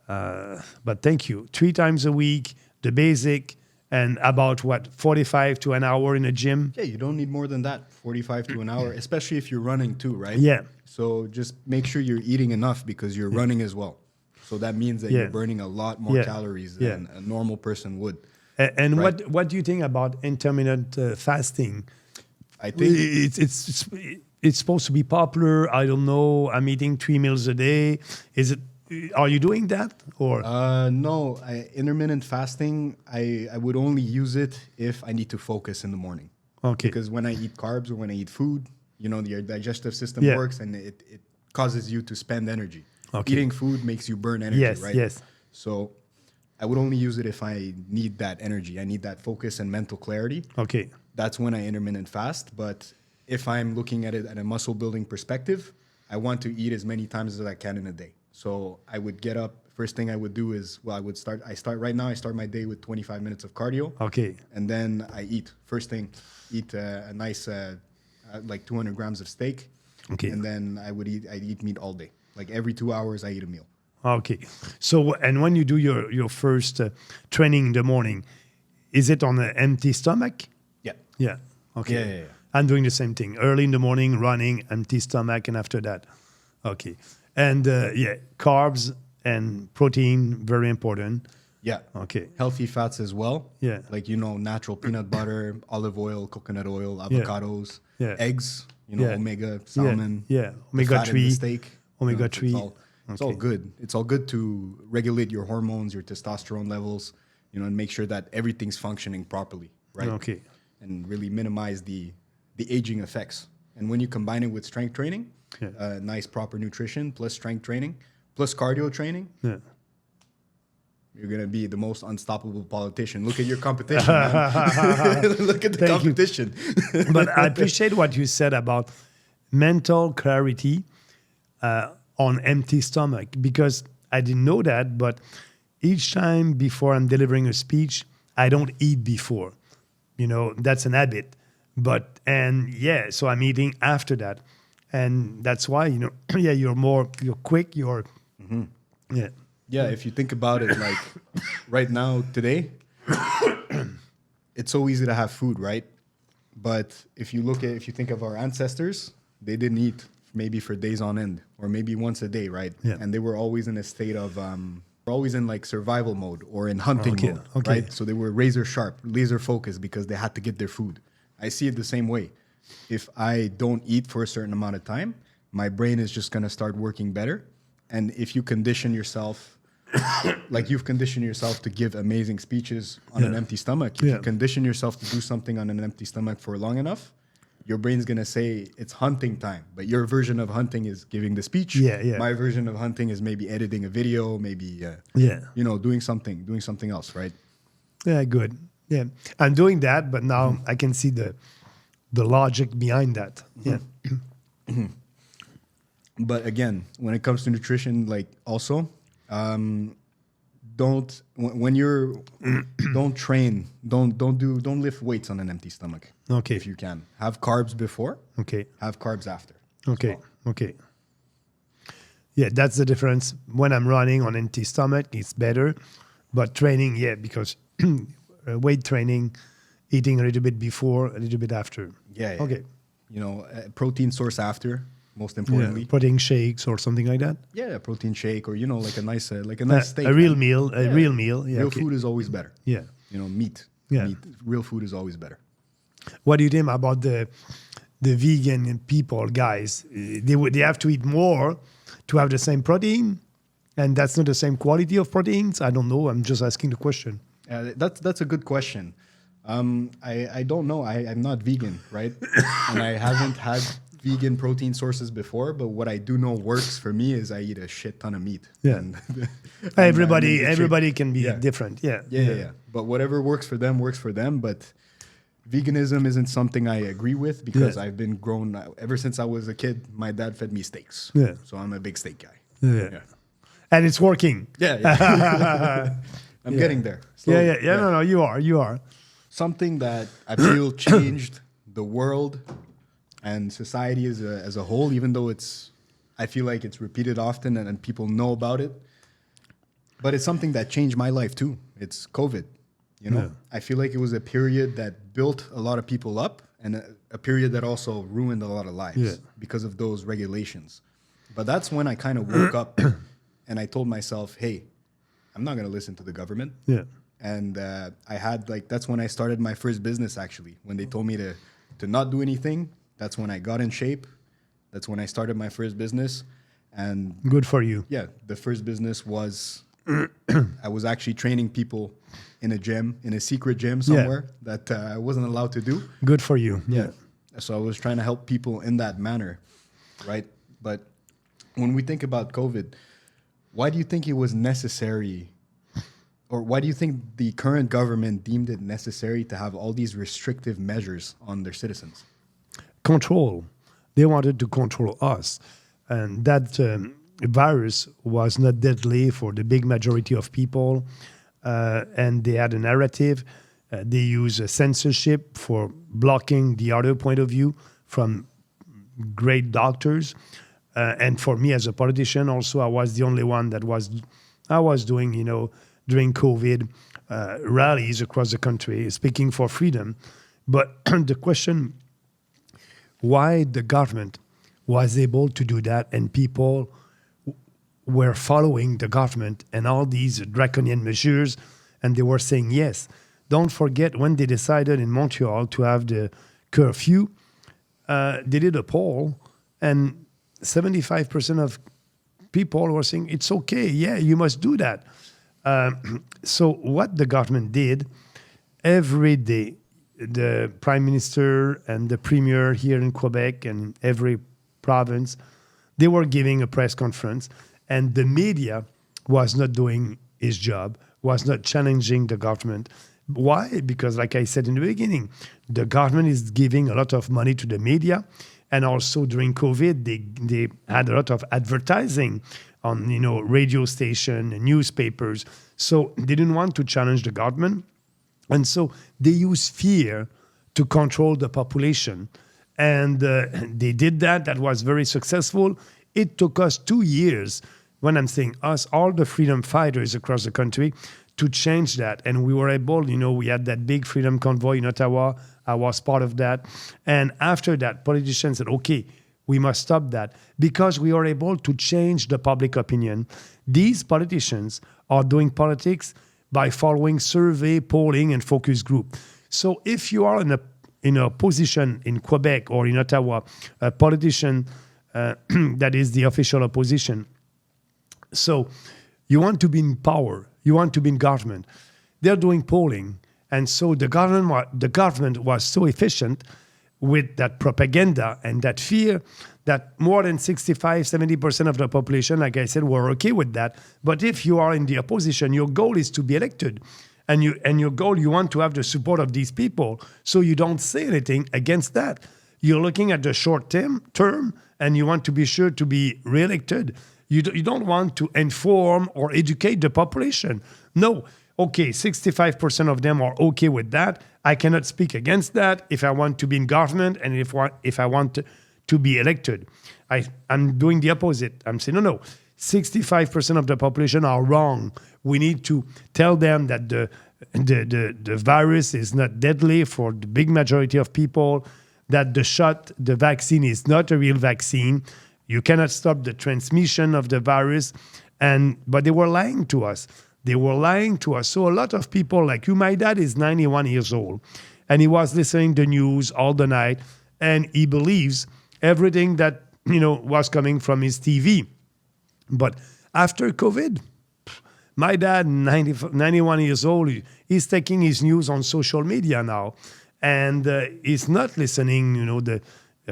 But thank you. 3 times a week, the basic, and about 45 to an hour in a gym. Yeah, you don't need more than that, 45 to an hour, especially if you're running too, right? Yeah. So just make sure you're eating enough because you're running as well. So that means that you're burning a lot more calories than a normal person would. And what do you think about intermittent fasting? I think it's supposed to be popular. I don't know. I'm eating 3 meals a day. Is it? Are you doing that or? no, intermittent fasting, I would only use it if I need to focus in the morning. Okay. Because when I eat carbs or when I eat food, your digestive system works and it causes you to spend energy. Okay. Eating food makes you burn energy, right? Yes. So I would only use it if I need that energy. I need that focus and mental clarity. Okay. That's when I intermittent fast. But if I'm looking at it at a muscle building perspective, I want to eat as many times as I can in a day. So I would get up. First thing I would do is, I start right now. I start my day with 25 minutes of cardio. Okay. And then I eat. First thing, eat a nice, like 200 grams of steak. Okay. And then I'd eat meat all day. Like every 2 hours, I eat a meal. Okay. So, and when you do your first training in the morning, is it on an empty stomach? Yeah. Yeah. Okay. Yeah. I'm doing the same thing. Early in the morning, running, empty stomach, and after that. Okay. And carbs and protein, very important. Yeah. Okay. Healthy fats as well. Yeah. Like, natural peanut butter, olive oil, coconut oil, avocados, eggs, omega, salmon. Yeah. The Omega fat in 3. the steak. Omega 3. It's all good. It's all good to regulate your hormones, your testosterone levels, and make sure that everything's functioning properly, right? Okay. And really minimize the aging effects. And when you combine it with strength training, nice proper nutrition plus strength training plus cardio training, you're going to be the most unstoppable politician. Look at your competition, man. Look at the competition. But I appreciate what you said about mental clarity on empty stomach, because I didn't know that, but each time before I'm delivering a speech, I don't eat before. That's an habit. So I'm eating after that. And that's why, you're quick, Yeah, if you think about it, like right now, today, it's so easy to have food, right? But if you think of our ancestors, they didn't eat maybe for days on end, or maybe once a day, right? Yeah. And they were always in a state of, always in like survival mode or in hunting mode, right? So they were razor sharp, laser focused because they had to get their food. I see it the same way. If I don't eat for a certain amount of time, my brain is just going to start working better. And if you condition yourself, like you've conditioned yourself to give amazing speeches on an empty stomach, if you condition yourself to do something on an empty stomach for long enough, your brain's going to say it's hunting time. But your version of hunting is giving the speech. My version of hunting is maybe editing a video, maybe, doing something else, right? Yeah, good. Yeah, I'm doing that, but now I can see the logic behind that. Yeah. But again, when it comes to nutrition, like also, don't train, don't lift weights on an empty stomach. Okay. If you can, have carbs before. Okay. Have carbs after. Okay. Well. Okay. Yeah, that's the difference. When I'm running on empty stomach, it's better. But training, because weight training, eating a little bit before, a little bit after. Yeah. Okay. Protein source after, most importantly. Protein shakes or something like that. Yeah, a protein shake, or like a nice steak. A real meal. Real meal. Yeah. Real food is always better. Yeah. Meat. Yeah. Meat. Real food is always better. What do you think about the vegan people, guys? They have to eat more to have the same protein, and that's not the same quality of proteins. I don't know. I'm just asking the question. That's a good question. I don't know. I'm not vegan, right? And I haven't had vegan protein sources before, but what I do know works for me is I eat a shit ton of meat. Yeah. And everybody can be different. Yeah. But whatever works for them works for them. But veganism isn't something I agree with, because I've been grown ever since I was a kid. My dad fed me steaks. Yeah. So I'm a big steak guy. Yeah. And it's working. Yeah. I'm getting there. Slowly. Yeah. No, you are. Something that I feel changed the world and society as a whole, even though I feel like it's repeated often and people know about it. But it's something that changed my life too. It's COVID. You know, Yeah. I feel like it was a period that built a lot of people up and a period that also ruined a lot of lives Yeah. because of those regulations. But that's when I kind of woke up and I told myself, hey, I'm not going to listen to the government. Yeah. And I had that's when I started my first business, actually. When they told me to not do anything, that's when I got in shape. That's when I started my first business. And Good for you. yeah, the first business was I was actually training people in a gym, in a secret gym somewhere that I wasn't allowed to do. Good for you. Yeah. So I was trying to help people in that manner, right? But when we think about COVID, why do you think it was necessary, or why do you think the current government deemed it necessary to have all these restrictive measures on their citizens? Control. They wanted to control us. And that virus was not deadly for the big majority of people. And they had a narrative. They use censorship for blocking the other point of view from great doctors. And for me as a politician, also, I was the only one I was doing, during COVID, rallies across the country, speaking for freedom. But the question, why the government was able to do that and people were following the government and all these draconian measures, and they were saying yes. Don't forget when they decided in Montreal to have the curfew, they did a poll, and 75% of people were saying, it's okay, yeah, you must do that. So what the government did, every day, the Prime Minister and the Premier here in Quebec and every province, they were giving a press conference, and the media was not doing his job, was not challenging the government. Why? Because like I said in the beginning, the government is giving a lot of money to the media, and also during COVID, they had a lot of advertising on radio station and newspapers. So they didn't want to challenge the government. And so they use fear to control the population. And they did that. That was very successful. It took us 2 years, when I'm saying us, all the freedom fighters across the country, to change that. And we were able, we had that big freedom convoy in Ottawa. I was part of that. And after that, politicians said, okay, we must stop that, because we are able to change the public opinion. These politicians are doing politics by following survey, polling, and focus group. So if you are in a position in Quebec or in Ottawa, a politician that is the official opposition, so you want to be in power, you want to be in government, they're doing polling. And so the government was so efficient with that propaganda and that fear that more than 65-70% of the population, like I said, were okay with that. But if you are in the opposition, your goal is to be elected. And your goal, you want to have the support of these people. So you don't say anything against that. You're looking at the short term, and you want to be sure to be reelected. You don't want to inform or educate the population. No. Okay, 65% of them are okay with that. I cannot speak against that if I want to be in government and if I want to be elected. I'm doing the opposite. I'm saying, no, 65% of the population are wrong. We need to tell them that the virus is not deadly for the big majority of people, that the vaccine is not a real vaccine. You cannot stop the transmission of the virus. But they were lying to us. They were lying to us. So a lot of people like you, my dad is 91 years old, and he was listening to the news all the night, and he believes everything that, was coming from his TV. But after COVID, my dad, 91 years old, he's taking his news on social media now, and he's not listening, the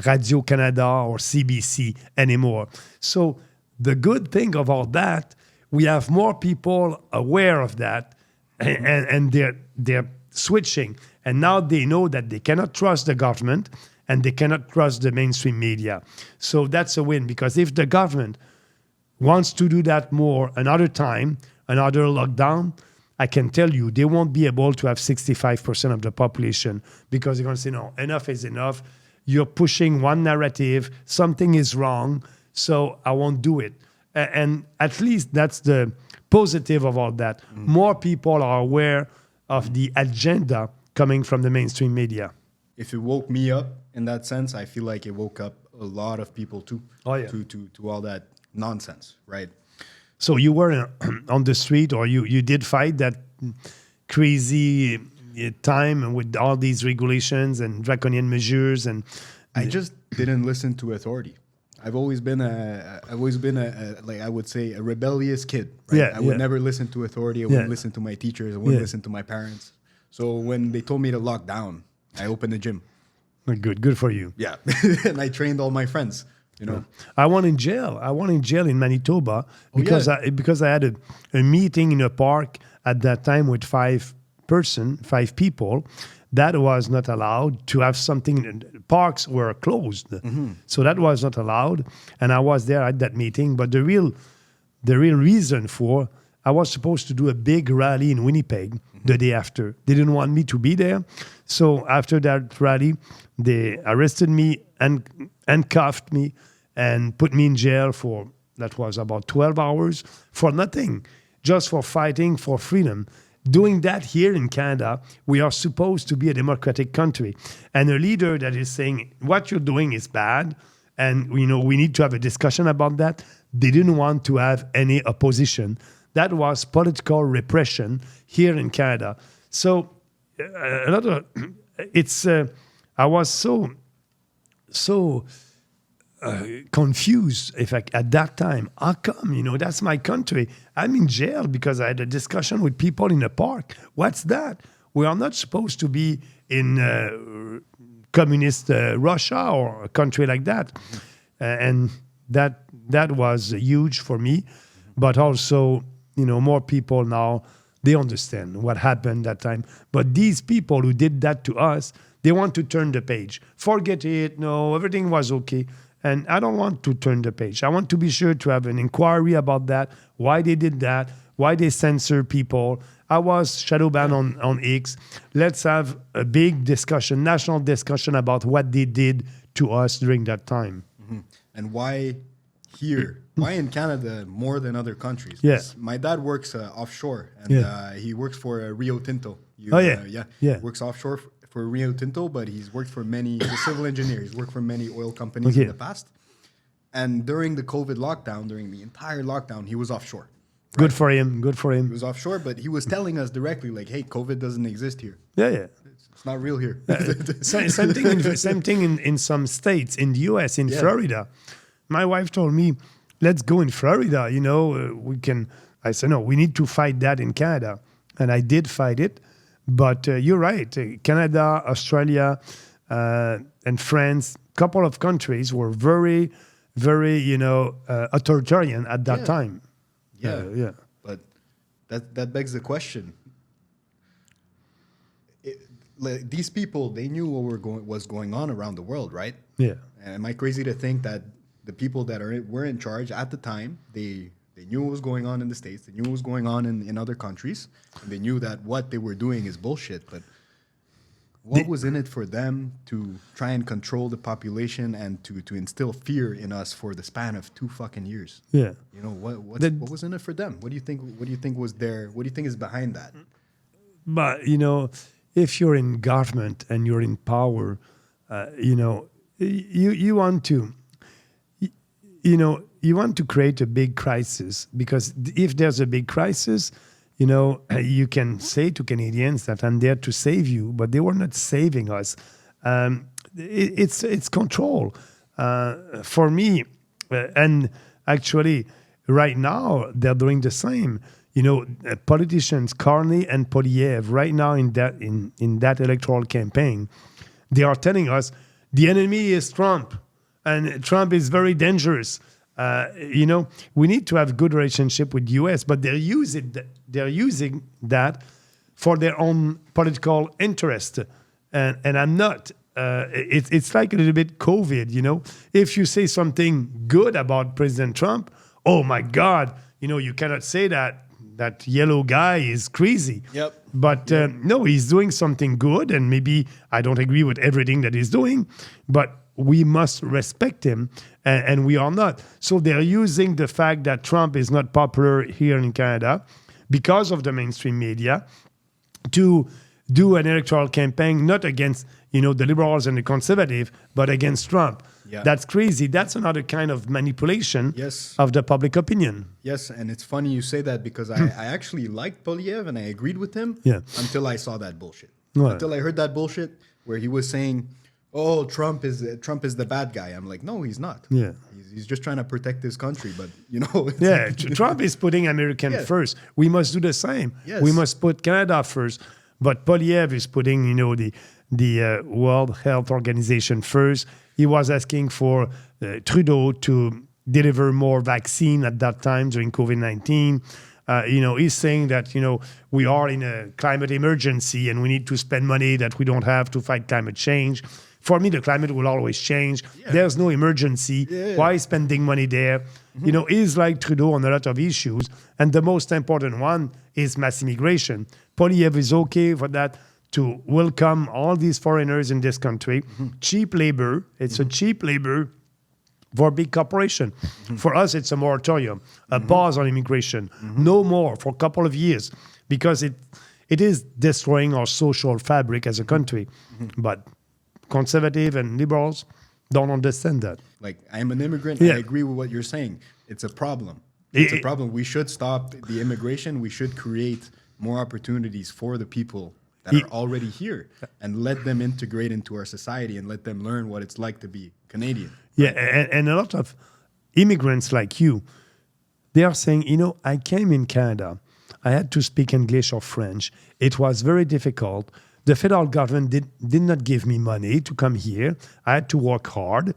Radio Canada or CBC anymore. So the good thing of all that, we have more people aware of that, and they're switching. And now they know that they cannot trust the government and they cannot trust the mainstream media. So that's a win, because if the government wants to do that more another time, another lockdown, I can tell you they won't be able to have 65% of the population, because they're going to say, no, enough is enough. You're pushing one narrative. Something is wrong, so I won't do it. And at least that's the positive of all that. More people are aware of the agenda coming from the mainstream media. If it woke me up in that sense, I feel like it woke up a lot of people too. Oh, yeah. To all that nonsense, right? So you were on the street, or you did fight that crazy time with all these regulations and draconian measures, and I just didn't listen to authority. I've always been a like I would say a rebellious kid. Right? Yeah, I would yeah. never listen to authority. I wouldn't Yeah. listen to my teachers. I wouldn't Yeah. listen to my parents. So when they told me to lock down, I opened the gym. good for you. Yeah, and I trained all my friends. You know, I went in jail. I went in jail in Manitoba because I had a meeting in a park at that time with five people. That was not allowed to have something. Parks were closed, so that was not allowed. And I was there at that meeting. But the real reason for, I was supposed to do a big rally in Winnipeg the day after. They didn't want me to be there. So after that rally, they arrested me and handcuffed me and put me in jail for, that was about 12 hours for nothing, just for fighting for freedom. Doing that here in Canada, we are supposed to be a democratic country. And a leader that is saying, what you're doing is bad, and we need to have a discussion about that, they didn't want to have any opposition. That was political repression here in Canada. So I was so confused at that time. How come? That's my country. I'm in jail because I had a discussion with people in a park. What's that? We are not supposed to be in communist Russia or a country like that. And that was huge for me. But also, more people now, they understand what happened that time. But these people who did that to us, they want to turn the page. Forget it. No, everything was okay. And I don't want to turn the page. I want to be sure to have an inquiry about that, why they did that, why they censor people. I was shadow banned on X. Let's have a big discussion, national discussion about what they did to us during that time. Mm-hmm. And why here? Why in Canada more than other countries? Yeah. My dad works offshore, and he works for Rio Tinto. He works offshore for Rio Tinto, but he's worked for he's a civil engineer. He's worked for many oil companies in the past. And during the COVID lockdown, during the entire lockdown, he was offshore. Right? Good for him. He was offshore, but he was telling us directly, like, hey, COVID doesn't exist here. Yeah. It's not real here. Same thing in some states, in the US, in Florida. My wife told me, let's go in Florida, we can. I said, no, we need to fight that in Canada. And I did fight it. But you're right. Canada, Australia, and France, a couple of countries were very, very, authoritarian at that time. Yeah. But that begs the question. These people, they knew what was going on around the world, right? Yeah. And am I crazy to think that the people that were in charge at the time, they knew what was going on in the States, they knew what was going on in other countries, and they knew that what they were doing is bullshit. But what was in it for them to try and control the population and to instill fear in us for the span of 2 fucking years? Yeah. What was in it for them? What do you think was there? What do you think is behind that? But if you're in government and you're in power, you want to. You want to create a big crisis, because if there's a big crisis, you can say to Canadians that I'm there to save you, but they were not saving us. It's control for me, and actually, right now they're doing the same. Politicians Carney and Poliev right now in that electoral campaign, they are telling us the enemy is Trump. And Trump is very dangerous. We need to have good relationship with the U.S., but they're using that for their own political interest. And I'm not. It's like a little bit COVID, If you say something good about President Trump, oh my God, you cannot say that yellow guy is crazy. Yep. But no, he's doing something good, and maybe I don't agree with everything that he's doing, but we must respect him, and we are not. So they're using the fact that Trump is not popular here in Canada because of the mainstream media to do an electoral campaign, not against, the liberals and the conservative, but against Trump. Yeah. That's crazy. That's another kind of manipulation Yes. of the public opinion. Yes, and it's funny you say that because I actually liked Polyev and I agreed with him Yeah. until I saw that bullshit. Right. Until I heard that bullshit where he was saying, "Oh, Trump is the bad guy." I'm like, no, he's not. Yeah. He's just trying to protect his country, but it's Yeah, Trump is putting American Yeah. first. We must do the same. Yes. We must put Canada first. But Polyev is putting, the World Health Organization first. He was asking for Trudeau to deliver more vaccine at that time during COVID-19. He's saying that, we are in a climate emergency and we need to spend money that we don't have to fight climate change. For me, the climate will always change. Yeah. There's no emergency. Yeah. Why spending money there? He's like Trudeau on a lot of issues. And the most important one is mass immigration. Polyev is okay for that, to welcome all these foreigners in this country. Cheap labor. It's a cheap labor for big corporation. For us, it's a moratorium, a pause on immigration. No more for a couple of years, because it is destroying our social fabric as a country. But conservative and liberals don't understand that. like, I'm an immigrant. Yeah. I agree with what you're saying. It's a problem. It's a problem. We should stop the immigration. We should create more opportunities for the people that are already here and let them integrate into our society and let them learn what it's like to be Canadian. Yeah, and a lot of immigrants like you, they are saying, I came in Canada. I had to speak English or French. It was very difficult. The federal government did not give me money to come here. I had to work hard.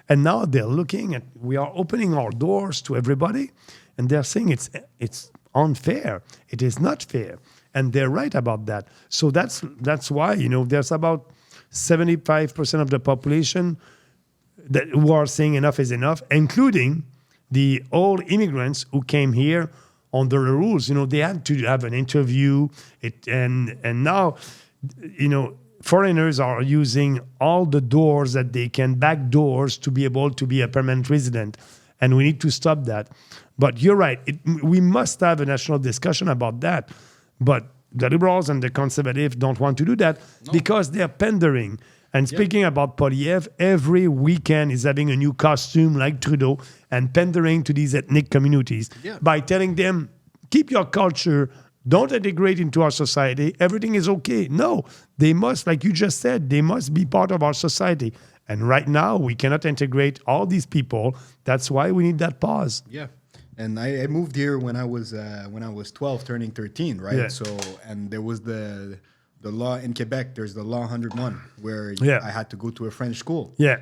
And now they're looking at, we are opening our doors to everybody, and they're saying it's unfair. It is not fair. And they're right about that. So that's why, there's about 75% of the population who are saying enough is enough, including the old immigrants who came here under the rules. They had to have an interview. And now, foreigners are using all the doors that they can, back doors, to be able to be a permanent resident. And we need to stop that. But you're right. We must have a national discussion about that. But the liberals and the conservatives don't want to do that because they're pandering. And speaking about Polyev, every weekend is having a new costume like Trudeau and pandering to these ethnic communities by telling them, keep your culture, don't integrate into our society, everything is okay. No, they must, like you just said, they must be part of our society. And right now, we cannot integrate all these people. That's why we need that pause. Yeah. And I moved here when I was 12, turning 13, right? Yeah. So, and there was the law in Quebec. There's the law 101 where I had to go to a French school. Yeah.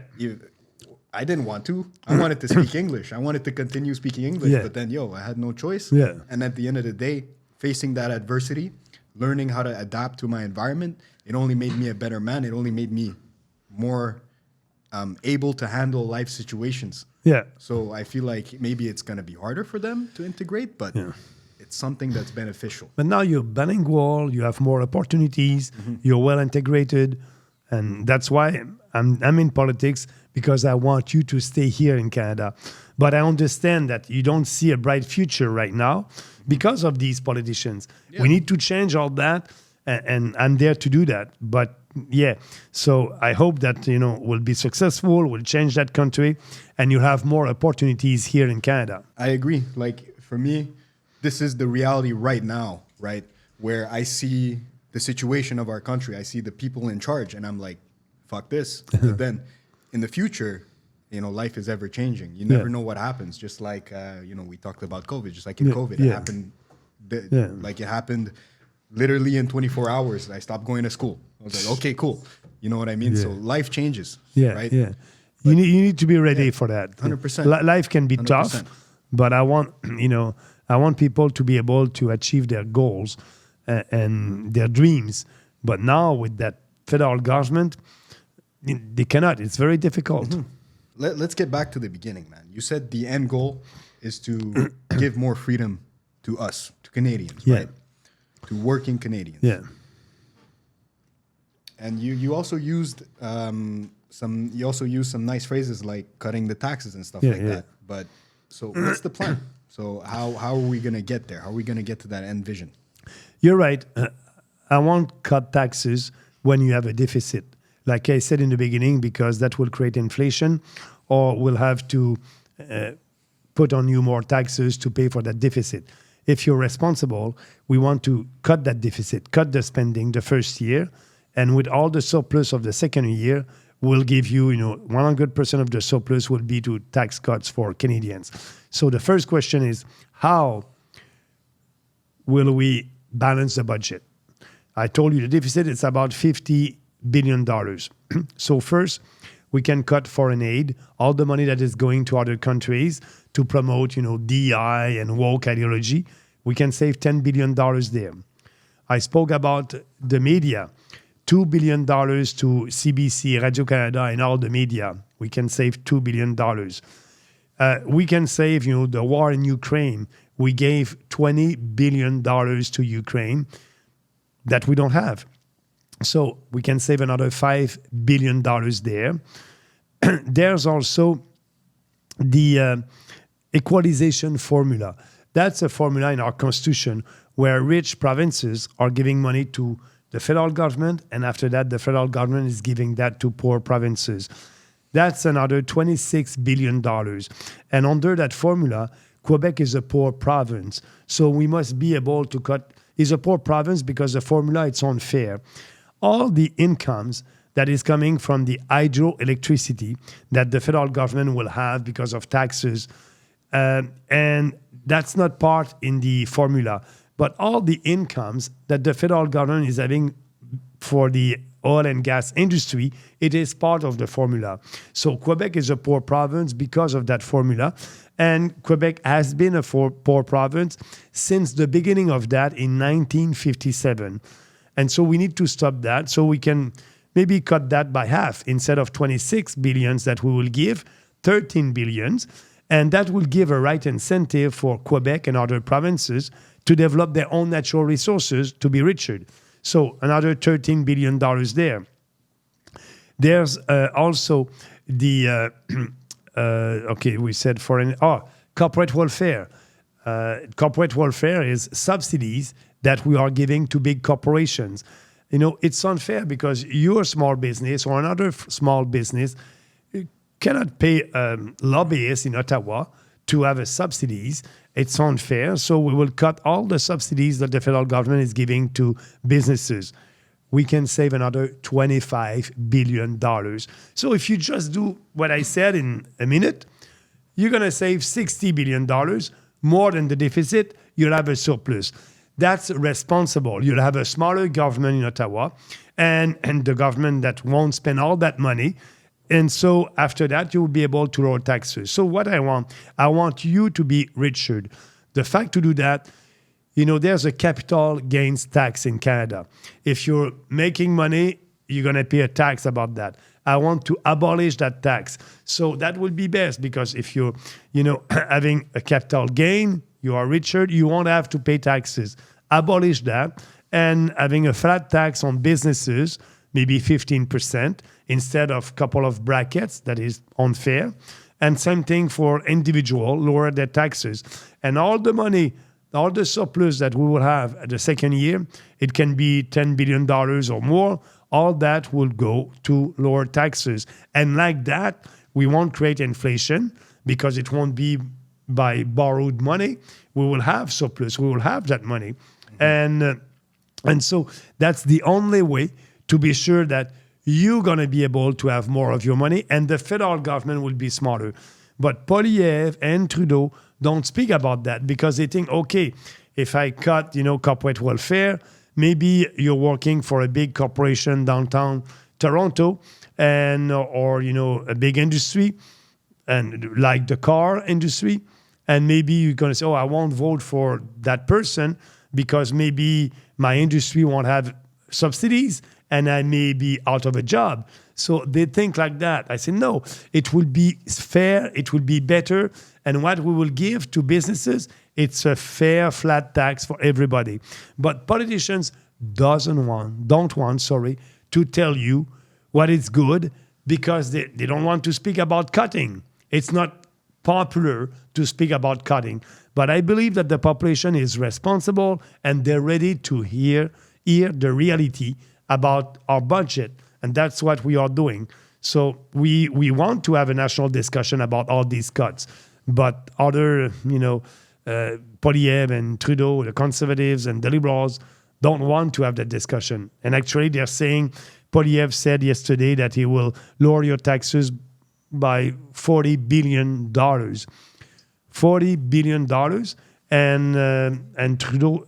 I didn't want to. I wanted to speak English. I wanted to continue speaking English. Yeah. But then, I had no choice. Yeah. And at the end of the day, facing that adversity, learning how to adapt to my environment, it only made me a better man. It only made me more able to handle life situations. Yeah. So I feel like maybe it's going to be harder for them to integrate, but it's something that's beneficial. But now you're bilingual, you have more opportunities, you're well integrated, and that's why I'm in politics, because I want you to stay here in Canada. But I understand that you don't see a bright future right now because of these politicians. Yeah. We need to change all that, and I'm there to do that. But so I hope that, we'll be successful, we'll change that country, and you'll have more opportunities here in Canada. I agree. Like, for me, this is the reality right now, right? Where I see the situation of our country. I see the people in charge, and I'm like, fuck this. But then in the future, life is ever changing. You never know what happens. Just like, we talked about COVID. Just like in COVID, it happened. Like, it happened literally in 24 hours. I stopped going to school. I was like, okay, cool. You know what I mean? Yeah. So life changes, right? Yeah. You need to be ready for that. 100%. Life can be 100%. tough, but I want people to be able to achieve their goals and their dreams. But now with that federal government, they cannot. It's very difficult. Let's get back to the beginning, man. You said the end goal is to give more freedom to us, to Canadians, right? To working Canadians. Yeah. And you also used some nice phrases like cutting the taxes and stuff that. But so what's the plan? So how are we gonna get there? How are we gonna get to that end vision? You're right. I won't cut taxes when you have a deficit. Like I said in the beginning, because that will create inflation, or we'll have to put on you more taxes to pay for that deficit. If you're responsible, we want to cut that deficit, cut the spending the first year, and with all the surplus of the second year, we'll give you, 100% of the surplus will be to tax cuts for Canadians. So the first question is, how will we balance the budget? I told you the deficit is about $50 billion. So first, we can cut foreign aid, all the money that is going to other countries to promote, DEI and woke ideology. We can save $10 billion there. I spoke about the media, $2 billion to CBC, Radio-Canada, and all the media. We can save $2 billion. We can save, the war in Ukraine. We gave $20 billion to Ukraine that we don't have. So we can save another $5 billion there. There's also the equalization formula. That's a formula in our constitution where rich provinces are giving money to the federal government, and after that, the federal government is giving that to poor provinces. That's another $26 billion. And under that formula, Quebec is a poor province. So we must be able to cut. It's a poor province because the formula, it's unfair. All the incomes that is coming from the hydroelectricity that the federal government will have because of taxes, and that's not part in the formula. But all the incomes that the federal government is having for the oil and gas industry, it is part of the formula. So Quebec is a poor province because of that formula. And Quebec has been a poor province since the beginning of that in 1957. And so we need to stop that. So we can maybe cut that by half. Instead of 26 billions that we will give, 13 billions. And that will give a right incentive for Quebec and other provinces to develop their own natural resources to be richer. So another $13 billion there. There's also the, we said corporate welfare. Corporate welfare is subsidies that we are giving to big corporations. It's unfair because your small business or another small business cannot pay lobbyists in Ottawa to have a subsidies. It's unfair, so we will cut all the subsidies that the federal government is giving to businesses. We can save another $25 billion. So if you just do what I said in a minute, you're going to save $60 billion, more than the deficit. You'll have a surplus. That's responsible. You'll have a smaller government in Ottawa and the government that won't spend all that money. And so after that, you will be able to lower taxes. So what I want you to be richer. The fact to do that, there's a capital gains tax in Canada. If you're making money, you're going to pay a tax about that. I want to abolish that tax. So that will be best because if you're, having a capital gain, you are richer, you won't have to pay taxes. Abolish that. And having a flat tax on businesses, maybe 15%, instead of a couple of brackets, that is unfair. And same thing for individual, lower their taxes. And all the money, all the surplus that we will have at the second year, it can be $10 billion or more, all that will go to lower taxes. And like that, we won't create inflation because it won't be by borrowed money. We will have surplus, we will have that money. And so that's the only way to be sure that you're going to be able to have more of your money and the federal government will be smarter. But Poilievre and Trudeau don't speak about that because they think, okay, if I cut, corporate welfare, maybe you're working for a big corporation downtown Toronto and or a big industry and like the car industry, and maybe you're going to say, I won't vote for that person because maybe my industry won't have subsidies and I may be out of a job. So they think like that. I say, no, it will be fair, it will be better. And what we will give to businesses, it's a fair, flat tax for everybody. But politicians don't want to tell you what is good because they don't want to speak about cutting. It's not popular to speak about cutting. But I believe that the population is responsible and they're ready to hear hear the reality about our budget. And that's what we are doing. So we want to have a national discussion about all these cuts. But other, Poilievre and Trudeau, the Conservatives and the Liberals, don't want to have that discussion. And actually, they're saying, Poilievre said yesterday that he will lower your taxes by $40 billion. $40 billion. And Trudeau,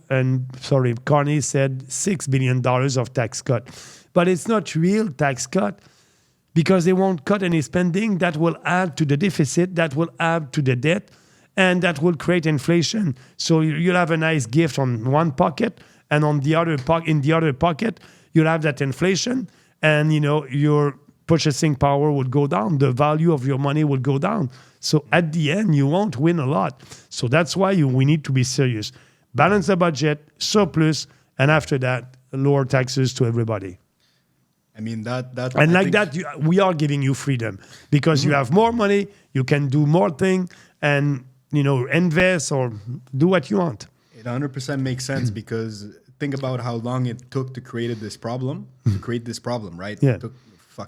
Carney said $6 billion of tax cut. But it's not real tax cut because they won't cut any spending. That will add to the deficit, that will add to the debt, and that will create inflation. So you'll have a nice gift on one pocket, and on the other in the other pocket, you'll have that inflation, and your purchasing power would go down. The value of your money will go down. So at the end, you won't win a lot. So that's why we need to be serious. Balance the budget, surplus, and after that, lower taxes to everybody. I mean, that and like that, we are giving you freedom because you have more money, you can do more things, and invest or do what you want. It 100% makes sense because think about how long it took to create this problem, right? Yeah. It took I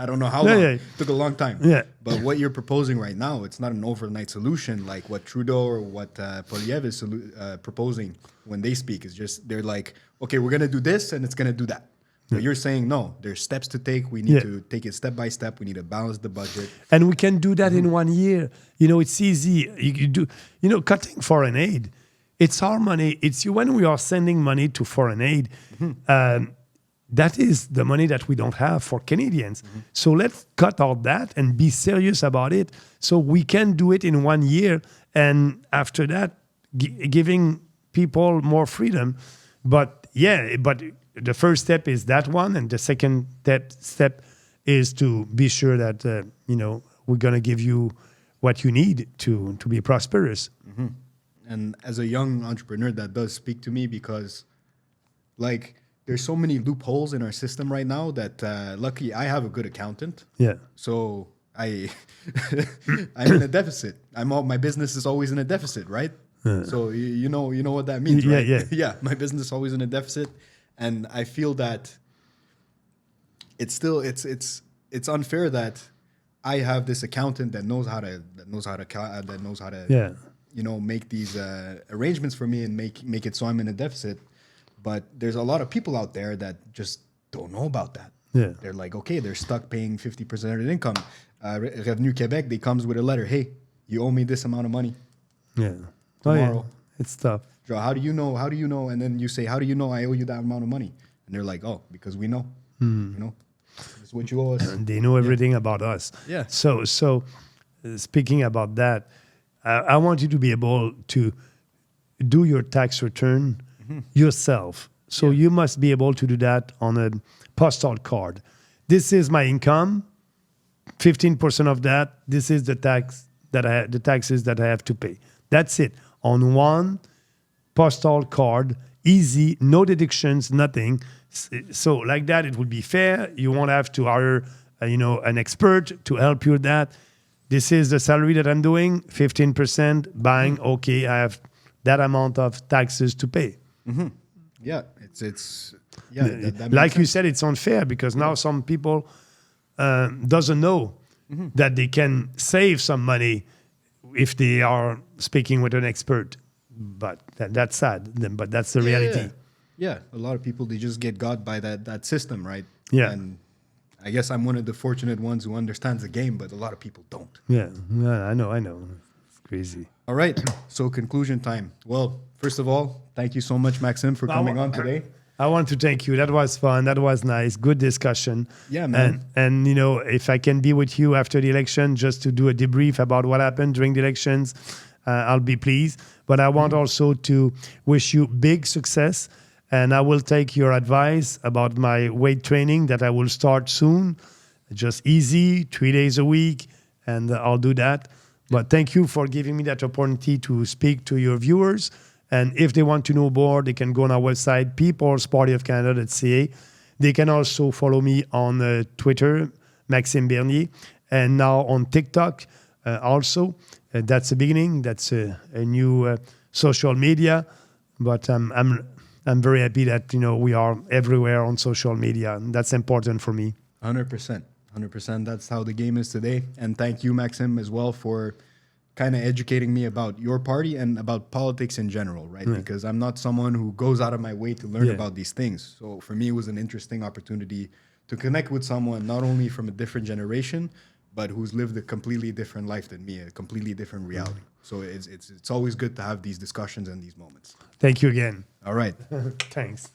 don't know how long. Yeah. It took a long time. Yeah. But what you're proposing right now, it's not an overnight solution like what Trudeau or what Poilievre is proposing when they speak. It's just they're like, okay, we're going to do this and it's going to do that. But you're saying, no, there's steps to take. We need to take it step by step. We need to balance the budget. And we can do that in 1 year. It's easy. You do, cutting foreign aid. It's our money. It's when we are sending money to foreign aid, that is the money that we don't have for Canadians. So let's cut all that and be serious about it. So we can do it in 1 year. And after that, giving people more freedom. But the first step is that one. And the second step is to be sure that, we're going to give you what you need to be prosperous. Mm-hmm. And as a young entrepreneur, that does speak to me because, there's so many loopholes in our system right now that luckily I have a good accountant. Yeah. So I'm in a deficit. My business is always in a deficit, right? So you know what that means, right? Yeah. My business is always in a deficit, and I feel that it's unfair that I have this accountant that knows how to make these arrangements for me and make it so I'm in a deficit. But there's a lot of people out there that just don't know about that. Yeah. They're like, okay, they're stuck paying 50% of their income. Revenu Quebec, they comes with a letter. Hey, you owe me this amount of money. Yeah. Tomorrow. It's tough. How do you know? And then you say, how do you know I owe you that amount of money? And they're like, oh, because we know. It's what you owe us. And they know everything about us. Yeah. So speaking about that, I want you to be able to do your tax return yourself. So you must be able to do that on a postal card. This is my income. 15% of that. This is the taxes that I have to pay. That's it. On one postal card, easy, no deductions, nothing. So like that, it would be fair. You won't have to hire, an expert to help you with that. This is the salary that I'm doing. 15%. Bang. Okay, I have that amount of taxes to pay. Mm-hmm. Yeah, that like you sense. said, it's unfair because now some people doesn't know that they can save some money if they are speaking with an expert. But that's sad. But that's the reality. Yeah, a lot of people, they just get got by that system, right? Yeah. And I guess I'm one of the fortunate ones who understands the game, but a lot of people don't. Yeah, I know. It's crazy. All right, so conclusion time. Well, first of all, thank you so much, Maxime, for coming on today. I want to thank you. That was fun. That was nice. Good discussion. Yeah, man. And if I can be with you after the election just to do a debrief about what happened during the elections, I'll be pleased. But I want also to wish you big success. And I will take your advice about my weight training that I will start soon. Just easy, 3 days a week, and I'll do that. But thank you for giving me that opportunity to speak to your viewers. And if they want to know more, they can go on our website, peoplespartyofcanada.ca. They can also follow me on Twitter, Maxime Bernier, and now on TikTok also. That's the beginning. That's a new social media. But I'm I'm very happy that we are everywhere on social media, and that's important for me. 100%. 100%. That's how the game is today. And thank you, Maxime, as well, for kind of educating me about your party and about politics in general, right? Because I'm not someone who goes out of my way to learn about these things. So for me, it was an interesting opportunity to connect with someone not only from a different generation, but who's lived a completely different life than me, a completely different reality. So it's always good to have these discussions and these moments. Thank you again. All right. Thanks.